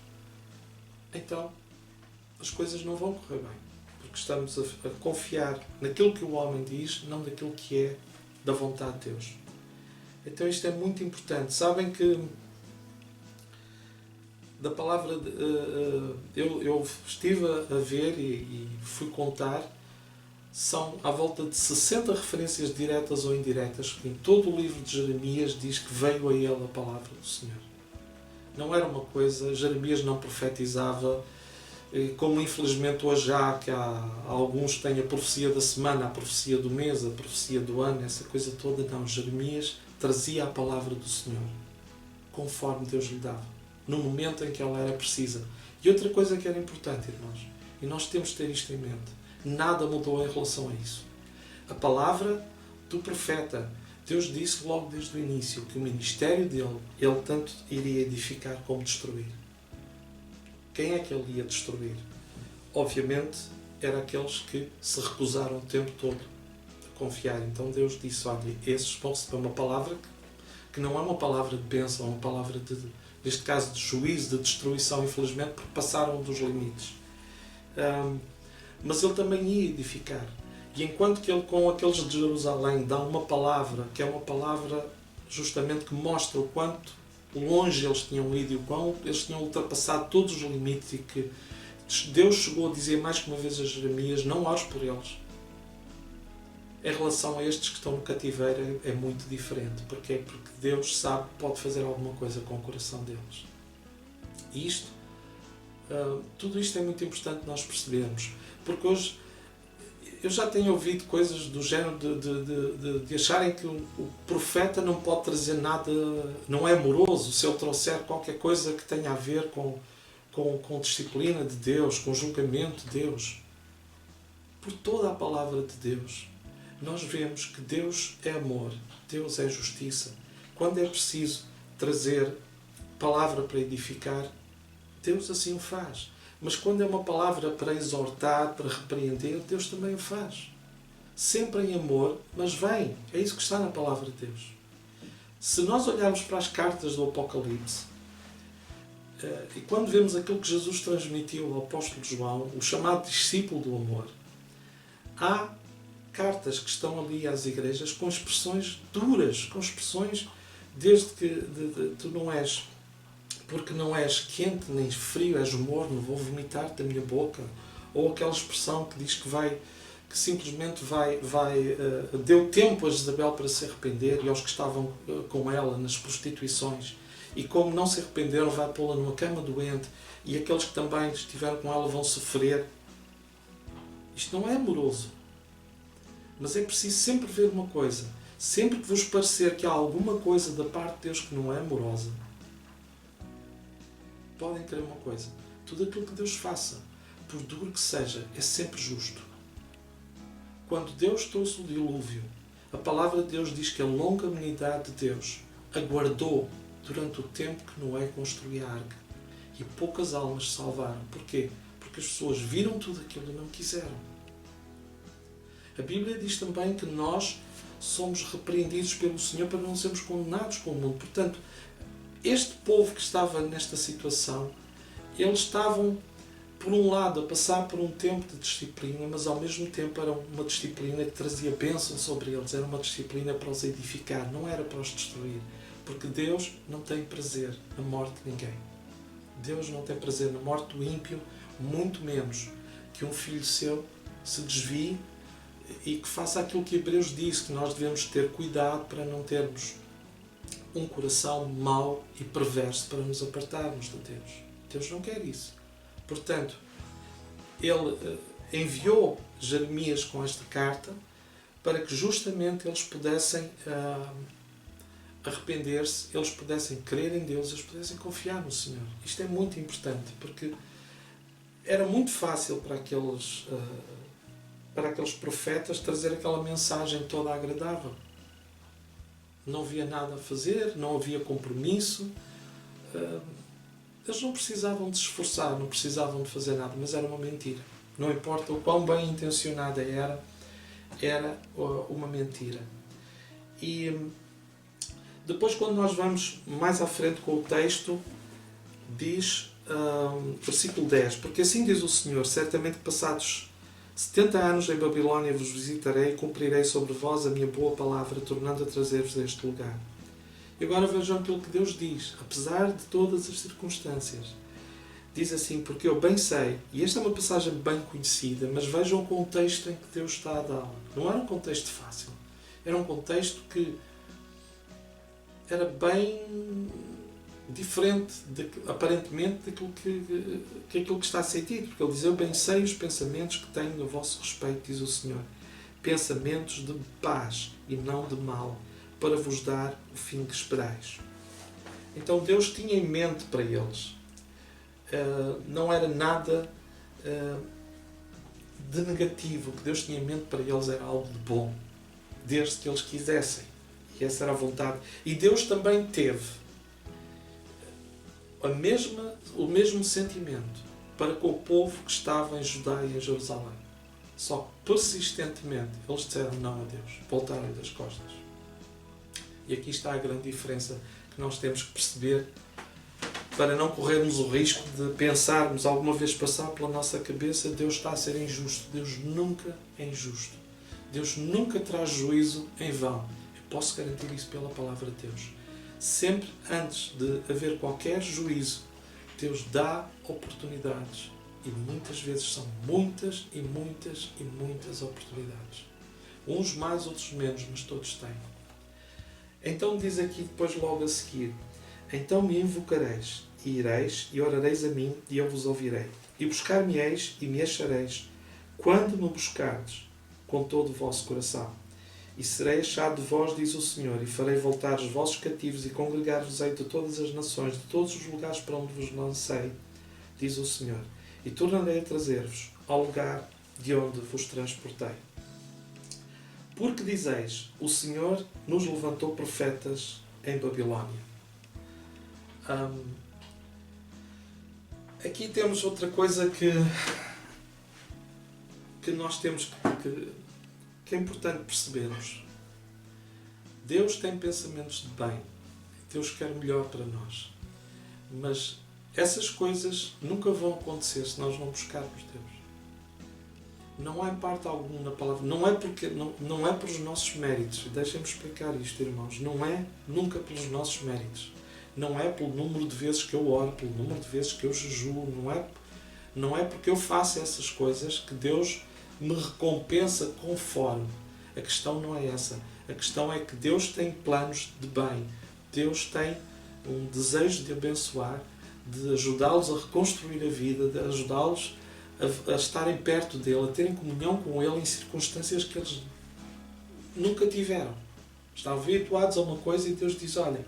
então as coisas não vão correr bem. Porque estamos a confiar naquilo que o homem diz, não naquilo que é da vontade de Deus. Então isto é muito importante. Sabem que da palavra eu estive a ver e fui contar, são à volta de 60 referências diretas ou indiretas que em todo o livro de Jeremias diz que veio a ele a palavra do Senhor. Não era uma coisa, Jeremias não profetizava, como infelizmente hoje há, que há alguns que têm a profecia da semana, a profecia do mês, a profecia do ano, essa coisa toda. Não, Jeremias trazia a palavra do Senhor, conforme Deus lhe dava, no momento em que ela era precisa. E outra coisa que era importante, irmãos, E nós temos de ter isto em mente. Nada mudou em relação a isso. A palavra do profeta, Deus disse logo desde o início que o ministério dele, ele tanto iria edificar como destruir. Quem é que ele ia destruir? Obviamente, eram aqueles que se recusaram o tempo todo a confiar. Então Deus disse, olha, esses vão receber uma palavra que não é uma palavra de bênção, é uma palavra, neste caso, de juízo, de destruição, infelizmente, porque passaram dos limites. Mas ele também ia edificar. E enquanto que ele, com aqueles de Jerusalém, dá uma palavra, que é uma palavra justamente que mostra o quanto longe eles tinham ido e o quão eles tinham ultrapassado todos os limites, e que Deus chegou a dizer mais que uma vez a Jeremias, não ores por eles. Em relação a estes que estão no cativeiro é muito diferente. Porquê? Porque Deus sabe que pode fazer alguma coisa com o coração deles. E tudo isto é muito importante nós percebermos. Porque hoje eu já tenho ouvido coisas do género de acharem que o profeta não pode trazer nada, não é amoroso se ele trouxer qualquer coisa que tenha a ver com disciplina de Deus, com julgamento de Deus. Por toda a palavra de Deus, nós vemos que Deus é amor, Deus é justiça. Quando é preciso trazer palavra para edificar, Deus assim o faz. Mas quando é uma palavra para exortar, para repreender, Deus também o faz. Sempre em amor, mas vem. É isso que está na palavra de Deus. Se nós olharmos para as cartas do Apocalipse, e quando vemos aquilo que Jesus transmitiu ao apóstolo João, o chamado discípulo do amor, há cartas que estão ali às igrejas com expressões duras, com expressões desde que tu não és, porque não és quente nem frio, és morno, vou vomitar-te da minha boca. Ou aquela expressão que diz que simplesmente deu tempo a Jezabel para se arrepender e aos que estavam com ela nas prostituições. E como não se arrependeram, vai pô-la numa cama doente, e aqueles que também estiveram com ela vão sofrer. Isto não é amoroso. Mas é preciso sempre ver uma coisa. Sempre que vos parecer que há alguma coisa da parte de Deus que não é amorosa, podem crer uma coisa. Tudo aquilo que Deus faça, por duro que seja, é sempre justo. Quando Deus trouxe o dilúvio, a palavra de Deus diz que a longanimidade de Deus aguardou durante o tempo que Noé construía a arca. E poucas almas se salvaram. Porquê? Porque as pessoas viram tudo aquilo e não quiseram. A Bíblia diz também que nós somos repreendidos pelo Senhor para não sermos condenados com o mundo. Portanto, este povo que estava nesta situação, eles estavam, por um lado, a passar por um tempo de disciplina, mas ao mesmo tempo era uma disciplina que trazia bênção sobre eles, era uma disciplina para os edificar, não era para os destruir. Porque Deus não tem prazer na morte de ninguém. Deus não tem prazer na morte do ímpio, muito menos que um filho seu se desvie e que faça aquilo que Hebreus diz, que nós devemos ter cuidado para não termos um coração mau e perverso para nos apartarmos de Deus. Deus não quer isso. Portanto, ele enviou Jeremias com esta carta para que justamente eles pudessem arrepender-se, eles pudessem crer em Deus, eles pudessem confiar no Senhor. Isto é muito importante, porque era muito fácil para aqueles profetas trazer aquela mensagem toda agradável. Não havia nada a fazer, não havia compromisso. Eles não precisavam de se esforçar, não precisavam de fazer nada, mas era uma mentira. Não importa o quão bem intencionada era uma mentira. E depois, quando nós vamos mais à frente com o texto, diz, versículo 10, porque assim diz o Senhor, certamente passados 70 anos em Babilónia vos visitarei e cumprirei sobre vós a minha boa palavra, tornando a trazer-vos a este lugar. E agora vejam aquilo que Deus diz, apesar de todas as circunstâncias. Diz assim, porque eu bem sei, e esta é uma passagem bem conhecida, mas vejam o contexto em que Deus está a dar. Não era um contexto fácil. Era um contexto que era bem diferente, aparentemente, daquilo que aquilo que está a ser dito. Porque ele diz, eu bem sei os pensamentos que tenho a vosso respeito, diz o Senhor. Pensamentos de paz e não de mal, para vos dar o fim que esperais. Então Deus tinha em mente para eles. Não era nada de negativo. O que Deus tinha em mente para eles era algo de bom, desde que eles quisessem. E essa era a vontade. E Deus também teve o mesmo sentimento para com o povo que estava em Judá e em Jerusalém. Só que persistentemente eles disseram não a Deus, voltaram das costas. E aqui está a grande diferença que nós temos que perceber para não corrermos o risco de pensarmos, alguma vez passar pela nossa cabeça, Deus está a ser injusto. Deus nunca é injusto. Deus nunca traz juízo em vão. Eu posso garantir isso pela palavra de Deus. Sempre antes de haver qualquer juízo, Deus dá oportunidades. E muitas vezes são muitas e muitas e muitas oportunidades. Uns mais, outros menos, mas todos têm. Então diz aqui depois logo a seguir: então me invocareis, e ireis, e orareis a mim, e eu vos ouvirei. E buscar-me-eis, e me achareis, quando me buscardes, com todo o vosso coração. E serei achado de vós, diz o Senhor, e farei voltar os vossos cativos, e congregar-vos-ei de todas as nações, de todos os lugares para onde vos lancei, diz o Senhor. E tornarei a trazer-vos ao lugar de onde vos transportei. Porque dizeis, o Senhor nos levantou profetas em Babilónia. Aqui temos outra coisa que nós temos que é importante percebermos. Deus tem pensamentos de bem. Deus quer melhor para nós. Mas essas coisas nunca vão acontecer se nós não buscarmos Deus. Não há parte alguma na palavra. Não é pelos nossos méritos. Deixem-me explicar isto, irmãos. Não é nunca pelos nossos méritos. Não é pelo número de vezes que eu oro, pelo número de vezes que eu jejuo. Não é porque eu faço essas coisas que Deus me recompensa conforme. A questão não é essa. A questão é que Deus tem planos de bem. Deus tem um desejo de abençoar, de ajudá-los a reconstruir a vida, de ajudá-los a estarem perto dele, a terem comunhão com ele em circunstâncias que eles nunca tiveram. Estavam habituados a uma coisa e Deus diz, olha,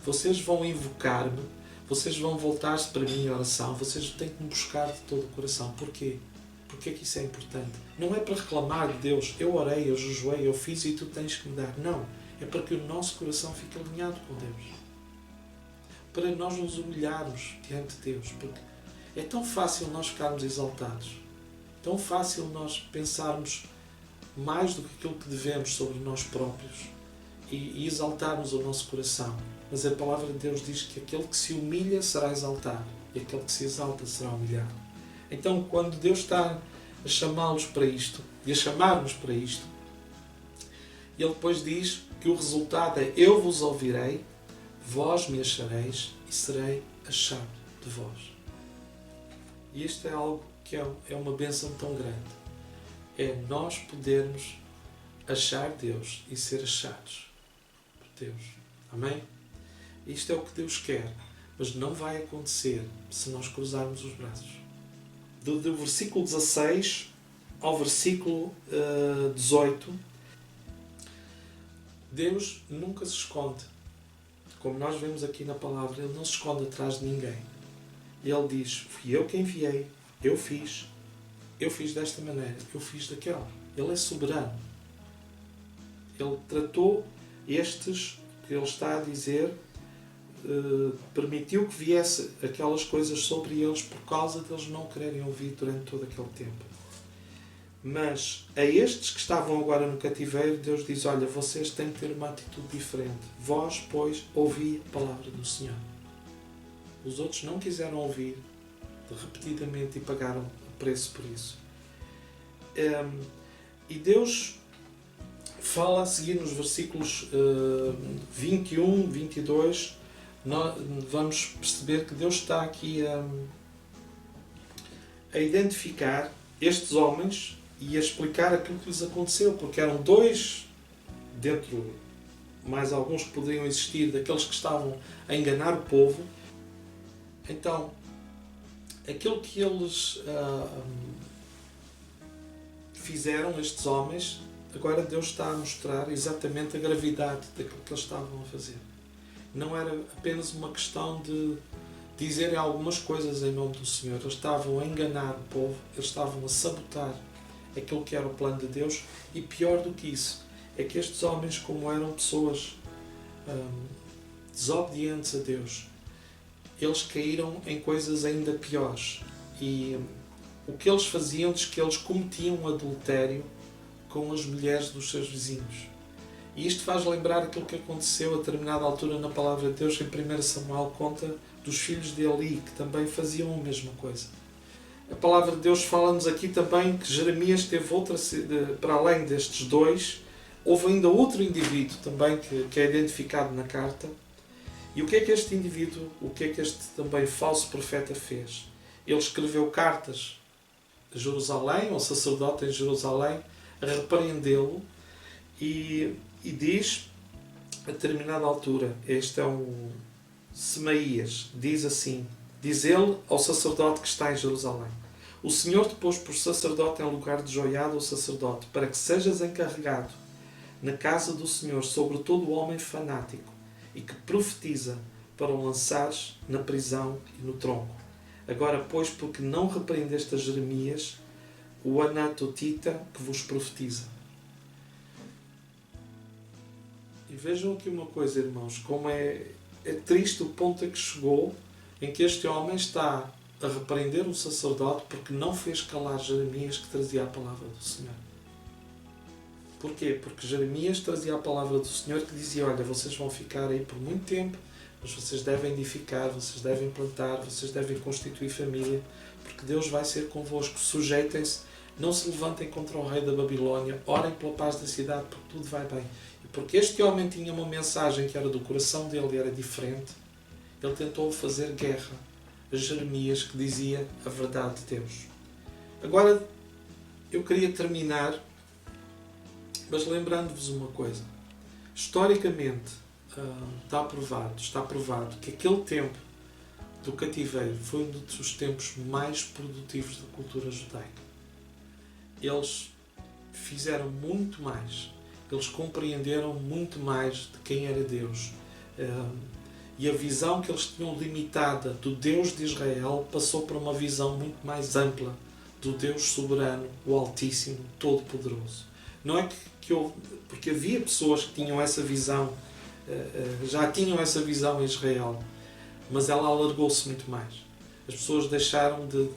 vocês vão invocar-me, vocês vão voltar-se para mim em oração, vocês têm que me buscar de todo o coração. Porquê? Porque é que isso é importante? Não é para reclamar de Deus, eu orei, eu jejuei, eu fiz e tu tens que me dar. Não, é para que o nosso coração fique alinhado com Deus. Para nós nos humilharmos diante de Deus, porque é tão fácil nós ficarmos exaltados, tão fácil nós pensarmos mais do que aquilo que devemos sobre nós próprios e exaltarmos o nosso coração. Mas a palavra de Deus diz que aquele que se humilha será exaltado e aquele que se exalta será humilhado. Então, quando Deus está a chamá-los para isto e a chamar-nos para isto, Ele depois diz que o resultado é: eu vos ouvirei, vós me achareis e serei achado de vós. E isto é algo que é uma bênção tão grande. É nós podermos achar Deus e ser achados por Deus. Amém? Isto é o que Deus quer, mas não vai acontecer se nós cruzarmos os braços. Do versículo 16 ao versículo 18, Deus nunca se esconde. Como nós vemos aqui na palavra, Ele não se esconde atrás de ninguém. Ele diz, fui eu quem enviei, eu fiz desta maneira, eu fiz daquela. Ele é soberano. Ele tratou estes que Ele está a dizer, permitiu que viesse aquelas coisas sobre eles por causa deles não quererem ouvir durante todo aquele tempo. Mas a estes que estavam agora no cativeiro, Deus diz, olha, vocês têm que ter uma atitude diferente. Vós, pois, ouvi a palavra do Senhor. Os outros não quiseram ouvir repetidamente e pagaram o preço por isso. E Deus fala a seguir nos versículos 21, 22, nós vamos perceber que Deus está aqui a identificar estes homens e a explicar aquilo que lhes aconteceu, porque eram dois, dentro mais alguns que poderiam existir, daqueles que estavam a enganar o povo. Então, aquilo que eles fizeram, estes homens, agora Deus está a mostrar exatamente a gravidade daquilo que eles estavam a fazer. Não era apenas uma questão de dizerem algumas coisas em nome do Senhor. Eles estavam a enganar o povo, eles estavam a sabotar aquilo que era o plano de Deus. E pior do que isso, é que estes homens, como eram pessoas desobedientes a Deus, eles caíram em coisas ainda piores. E o que eles faziam diz que eles cometiam adultério com as mulheres dos seus vizinhos. E isto faz lembrar aquilo que aconteceu a determinada altura na palavra de Deus. Em 1 Samuel conta dos filhos de Eli, que também faziam a mesma coisa. A palavra de Deus fala-nos aqui também que Jeremias teve outra, para além destes dois, houve ainda outro indivíduo também que é identificado na carta. E o que é que este indivíduo, o que é que este também falso profeta fez? Ele escreveu cartas a Jerusalém, ao sacerdote em Jerusalém, a repreendê-lo, e diz, a determinada altura, este é um Semaías, diz assim, diz ele ao sacerdote que está em Jerusalém: o Senhor te pôs por sacerdote em lugar de Joiada, o sacerdote, para que sejas encarregado na casa do Senhor sobre todo o homem fanático e que profetiza, para o lançares na prisão e no tronco. Agora, pois, porque não repreendeste a Jeremias, o anatotita, que vos profetiza. E vejam aqui uma coisa, irmãos, como é triste o ponto a que chegou, em que este homem está a repreender um sacerdote porque não fez calar Jeremias, que trazia a palavra do Senhor. Porquê? Porque Jeremias trazia a palavra do Senhor, que dizia: olha, vocês vão ficar aí por muito tempo, mas vocês devem edificar, vocês devem plantar, vocês devem constituir família, porque Deus vai ser convosco. Sujeitem-se, não se levantem contra o rei da Babilónia, orem pela paz da cidade, porque tudo vai bem. E porque este homem tinha uma mensagem que era do coração dele e era diferente, ele tentou fazer guerra a Jeremias, que dizia a verdade de Deus. Agora, eu queria terminar, mas lembrando-vos uma coisa. Historicamente, está provado que aquele tempo do cativeiro foi um dos tempos mais produtivos da cultura judaica. Eles fizeram muito mais, eles compreenderam muito mais de quem era Deus. E a visão que eles tinham limitada do Deus de Israel passou para uma visão muito mais ampla do Deus soberano, o Altíssimo, Todo-Poderoso. Não é porque havia pessoas que tinham essa visão, já tinham essa visão em Israel, mas ela alargou-se muito mais. As pessoas deixaram de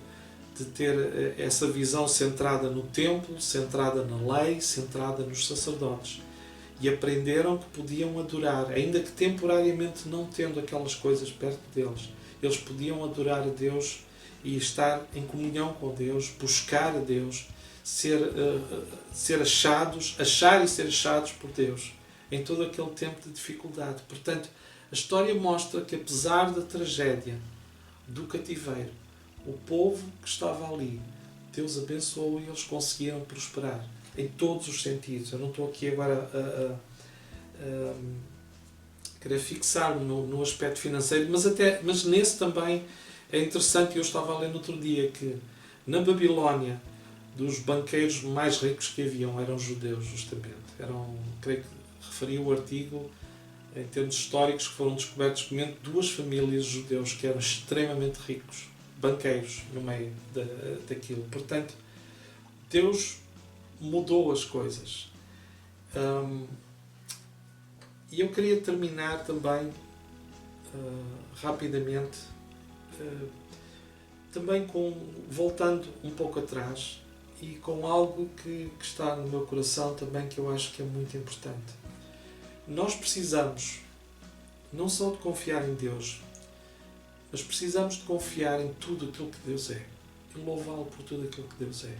ter essa visão centrada no templo, centrada na lei, centrada nos sacerdotes, e aprenderam que podiam adorar, ainda que temporariamente não tendo aquelas coisas perto deles, eles podiam adorar a Deus e estar em comunhão com Deus, buscar a Deus, achar e ser achados por Deus em todo aquele tempo de dificuldade. Portanto, a história mostra que, apesar da tragédia do cativeiro, o povo que estava ali, Deus abençoou e eles conseguiram prosperar em todos os sentidos. Eu não estou aqui agora a querer fixar-me no aspecto financeiro, mas nesse também é interessante. Eu estava a ler no outro dia que na Babilónia, dos banqueiros mais ricos que haviam eram judeus, justamente. Creio que referia o artigo, em termos históricos, que foram descobertos somente 2 famílias de judeus que eram extremamente ricos, banqueiros, no meio daquilo. Portanto, Deus mudou as coisas. E eu queria terminar também, rapidamente, também voltando um pouco atrás, e com algo que está no meu coração também, que eu acho que é muito importante. Nós precisamos não só de confiar em Deus, mas precisamos de confiar em tudo aquilo que Deus é e louvá-lo por tudo aquilo que Deus é.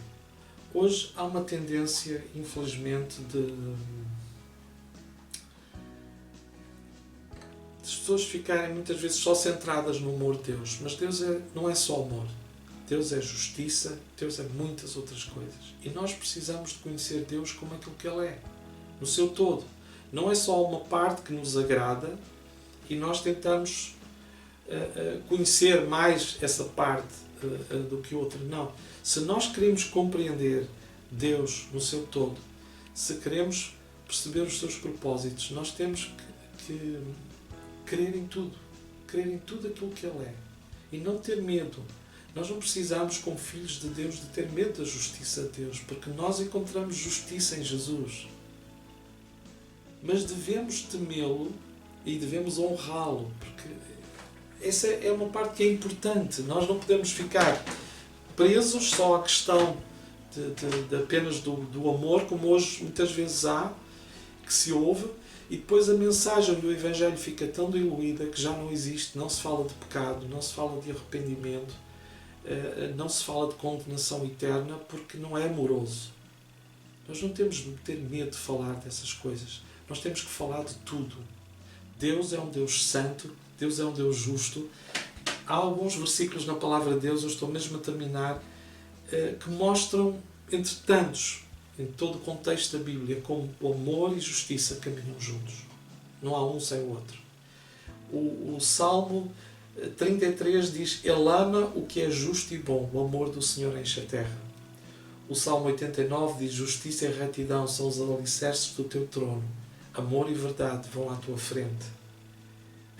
Hoje há uma tendência, infelizmente, de as pessoas ficarem muitas vezes só centradas no amor de Deus, mas Deus não é só amor. Deus é justiça, Deus é muitas outras coisas. E nós precisamos de conhecer Deus como aquilo que Ele é, no seu todo. Não é só uma parte que nos agrada e nós tentamos conhecer mais essa parte do que outra. Não. Se nós queremos compreender Deus no seu todo, se queremos perceber os seus propósitos, nós temos que crer em tudo aquilo que Ele é. E não ter medo Nós não precisamos, como filhos de Deus, de ter medo da justiça de Deus, porque nós encontramos justiça em Jesus. Mas devemos temê-lo e devemos honrá-lo, porque essa é uma parte que é importante. Nós não podemos ficar presos só à questão de apenas do amor, como hoje muitas vezes há, que se ouve, e depois a mensagem do Evangelho fica tão diluída que já não existe, não se fala de pecado, não se fala de arrependimento, não se fala de condenação eterna, porque não é amoroso. Nós não temos de ter medo de falar dessas coisas. Nós temos que falar de tudo. Deus é um Deus santo, Deus é um Deus justo. Há alguns versículos na palavra de Deus, eu estou mesmo a terminar, que mostram, entre tantos, em todo o contexto da Bíblia, como o amor e justiça caminham juntos. Não há um sem o outro. O Salmo 33 diz: Ele ama o que é justo e bom, o amor do Senhor enche a terra. O Salmo 89 diz: Justiça e retidão são os alicerces do teu trono. Amor e verdade vão à tua frente.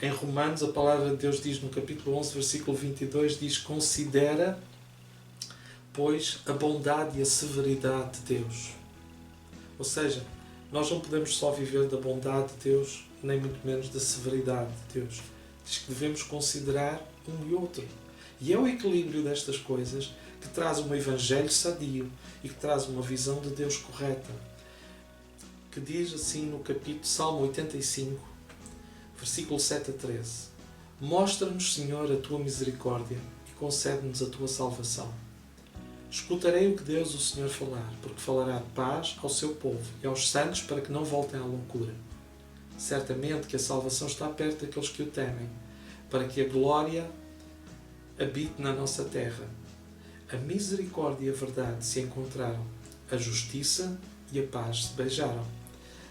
Em Romanos, a palavra de Deus diz no capítulo 11, versículo 22, diz: Considera, pois, a bondade e a severidade de Deus. Ou seja, nós não podemos só viver da bondade de Deus, nem muito menos da severidade de Deus. Diz que devemos considerar um e outro. E é o equilíbrio destas coisas que traz um evangelho sadio e que traz uma visão de Deus correta. Que diz assim no capítulo Salmo 85, versículo 7 a 13: Mostra-nos, Senhor, a tua misericórdia e concede-nos a tua salvação. Escutarei o que Deus, o Senhor, falar, porque falará de paz ao seu povo e aos santos para que não voltem à loucura. Certamente que a salvação está perto daqueles que o temem, para que a glória habite na nossa terra. A misericórdia e a verdade se encontraram, a justiça e a paz se beijaram.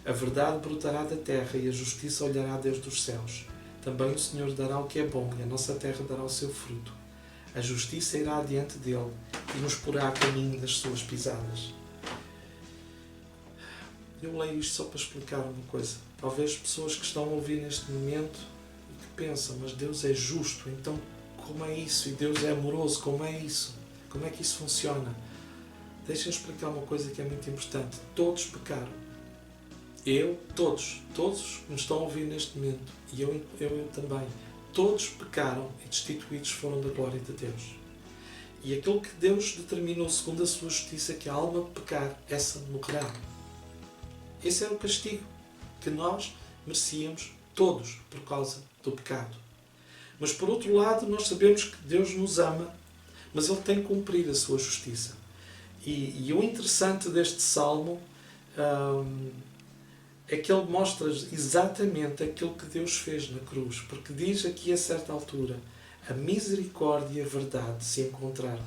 A verdade brotará da terra e a justiça olhará desde os céus. Também o Senhor dará o que é bom e a nossa terra dará o seu fruto. A justiça irá adiante dele e nos porá a caminho das suas pisadas. Eu leio isto só para explicar uma coisa. Talvez pessoas que estão a ouvir neste momento e que pensam: mas Deus é justo, então como é isso? E Deus é amoroso, como é isso? Como é que isso funciona? Deixem-me explicar uma coisa que é muito importante. Todos pecaram. Todos que me estão a ouvir neste momento, e eu também, todos pecaram e destituídos foram da glória de Deus. E aquilo que Deus determinou segundo a sua justiça, que a alma pecar, essa morrerá. Esse era o castigo que nós merecíamos todos por causa do pecado. Mas por outro lado, nós sabemos que Deus nos ama, mas Ele tem que cumprir a sua justiça. E o interessante deste Salmo é que ele mostra exatamente aquilo que Deus fez na cruz, porque diz aqui a certa altura: a misericórdia e a verdade se encontraram.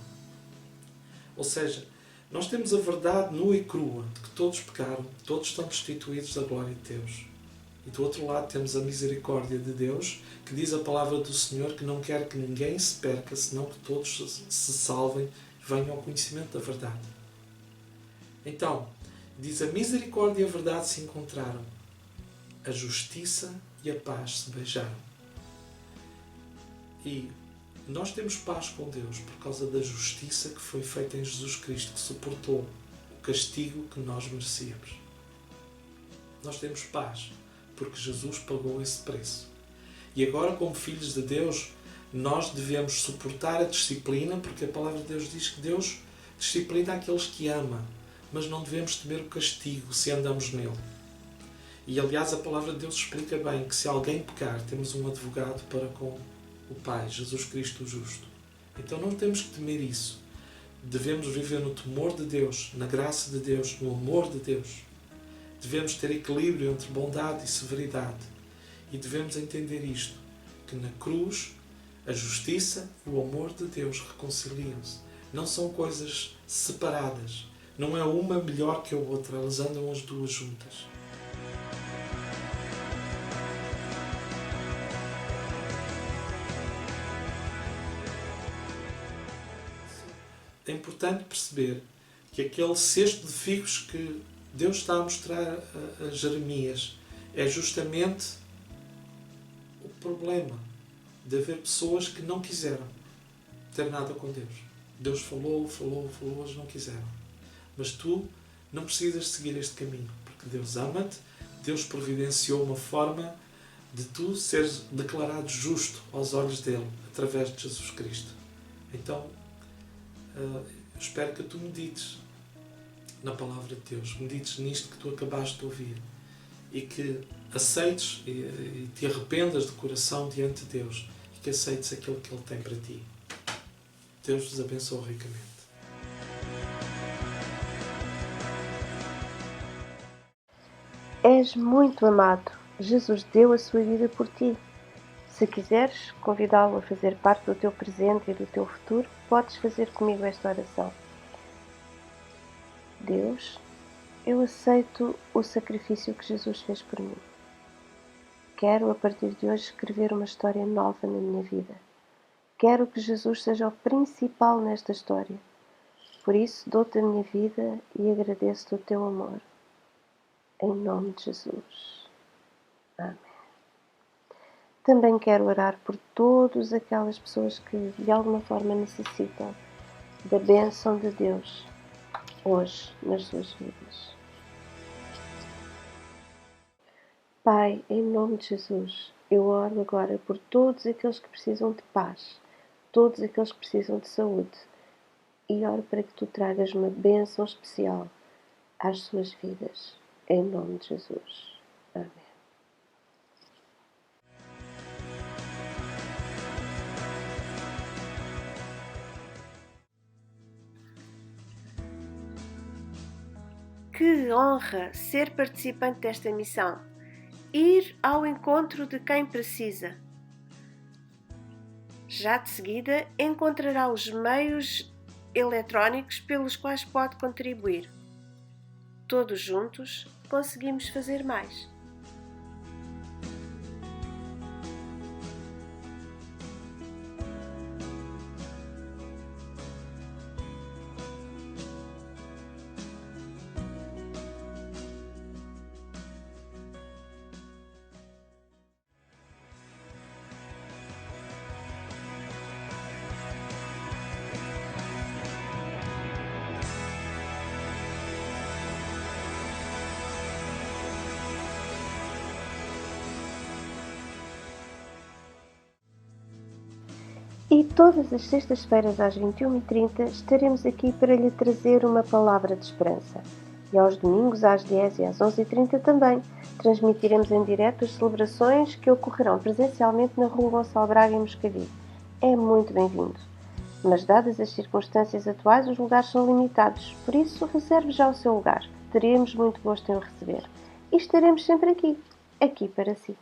Ou seja, nós temos a verdade nua e crua de que todos pecaram, todos estão destituídos da glória de Deus. E do outro lado temos a misericórdia de Deus, que diz a palavra do Senhor que não quer que ninguém se perca, senão que todos se salvem e venham ao conhecimento da verdade. Então, diz: a misericórdia e a verdade se encontraram, a justiça e a paz se beijaram. E nós temos paz com Deus por causa da justiça que foi feita em Jesus Cristo, que suportou o castigo que nós merecíamos. Nós temos paz porque Jesus pagou esse preço. E agora, como filhos de Deus, nós devemos suportar a disciplina, porque a palavra de Deus diz que Deus disciplina aqueles que ama, mas não devemos temer o castigo se andamos nele. E aliás, a palavra de Deus explica bem que se alguém pecar, temos um advogado para com o Pai, Jesus Cristo o justo. Então não temos que temer isso. Devemos viver no temor de Deus, na graça de Deus, no amor de Deus. Devemos ter equilíbrio entre bondade e severidade. E devemos entender isto, que na cruz a justiça e o amor de Deus reconciliam-se. Não são coisas separadas. Não é uma melhor que a outra, elas andam as duas juntas. É importante perceber que aquele cesto de figos que Deus está a mostrar a Jeremias é justamente o problema de haver pessoas que não quiseram. ter nada com Deus. Deus falou, eles não quiseram. Mas tu não precisas seguir este caminho, porque Deus ama-te, Deus providenciou uma forma de tu seres declarado justo aos olhos dele, através de Jesus Cristo. Então, espero que tu medites na palavra de Deus, medites nisto que tu acabaste de ouvir e que aceites e te arrependas de coração diante de Deus e que aceites aquilo que Ele tem para ti. Deus vos abençoe ricamente. És muito amado. Jesus deu a sua vida por ti. Se quiseres convidá-lo a fazer parte do teu presente e do teu futuro, podes fazer comigo esta oração. Deus, eu aceito o sacrifício que Jesus fez por mim. Quero, a partir de hoje, escrever uma história nova na minha vida. Quero que Jesus seja o principal nesta história. Por isso, dou-te a minha vida e agradeço-te o teu amor. Em nome de Jesus. Amém. Também quero orar por todas aquelas pessoas que, de alguma forma, necessitam da bênção de Deus hoje nas suas vidas. Pai, em nome de Jesus, eu oro agora por todos aqueles que precisam de paz, todos aqueles que precisam de saúde, e oro para que tu tragas uma bênção especial às suas vidas, em nome de Jesus. Amém. Que honra ser participante desta missão! Ir ao encontro de quem precisa. Já de seguida encontrará os meios eletrónicos pelos quais pode contribuir. Todos juntos conseguimos fazer mais. E todas as sextas-feiras às 21h30 estaremos aqui para lhe trazer uma palavra de esperança. E aos domingos às 10 e às 11h30 também transmitiremos em direto as celebrações que ocorrerão presencialmente na Rua Gonçalo Braga em Moscavide. É muito bem-vindo. Mas dadas as circunstâncias atuais, os lugares são limitados, por isso reserve já o seu lugar. Teremos muito gosto em o receber. E estaremos sempre aqui para si.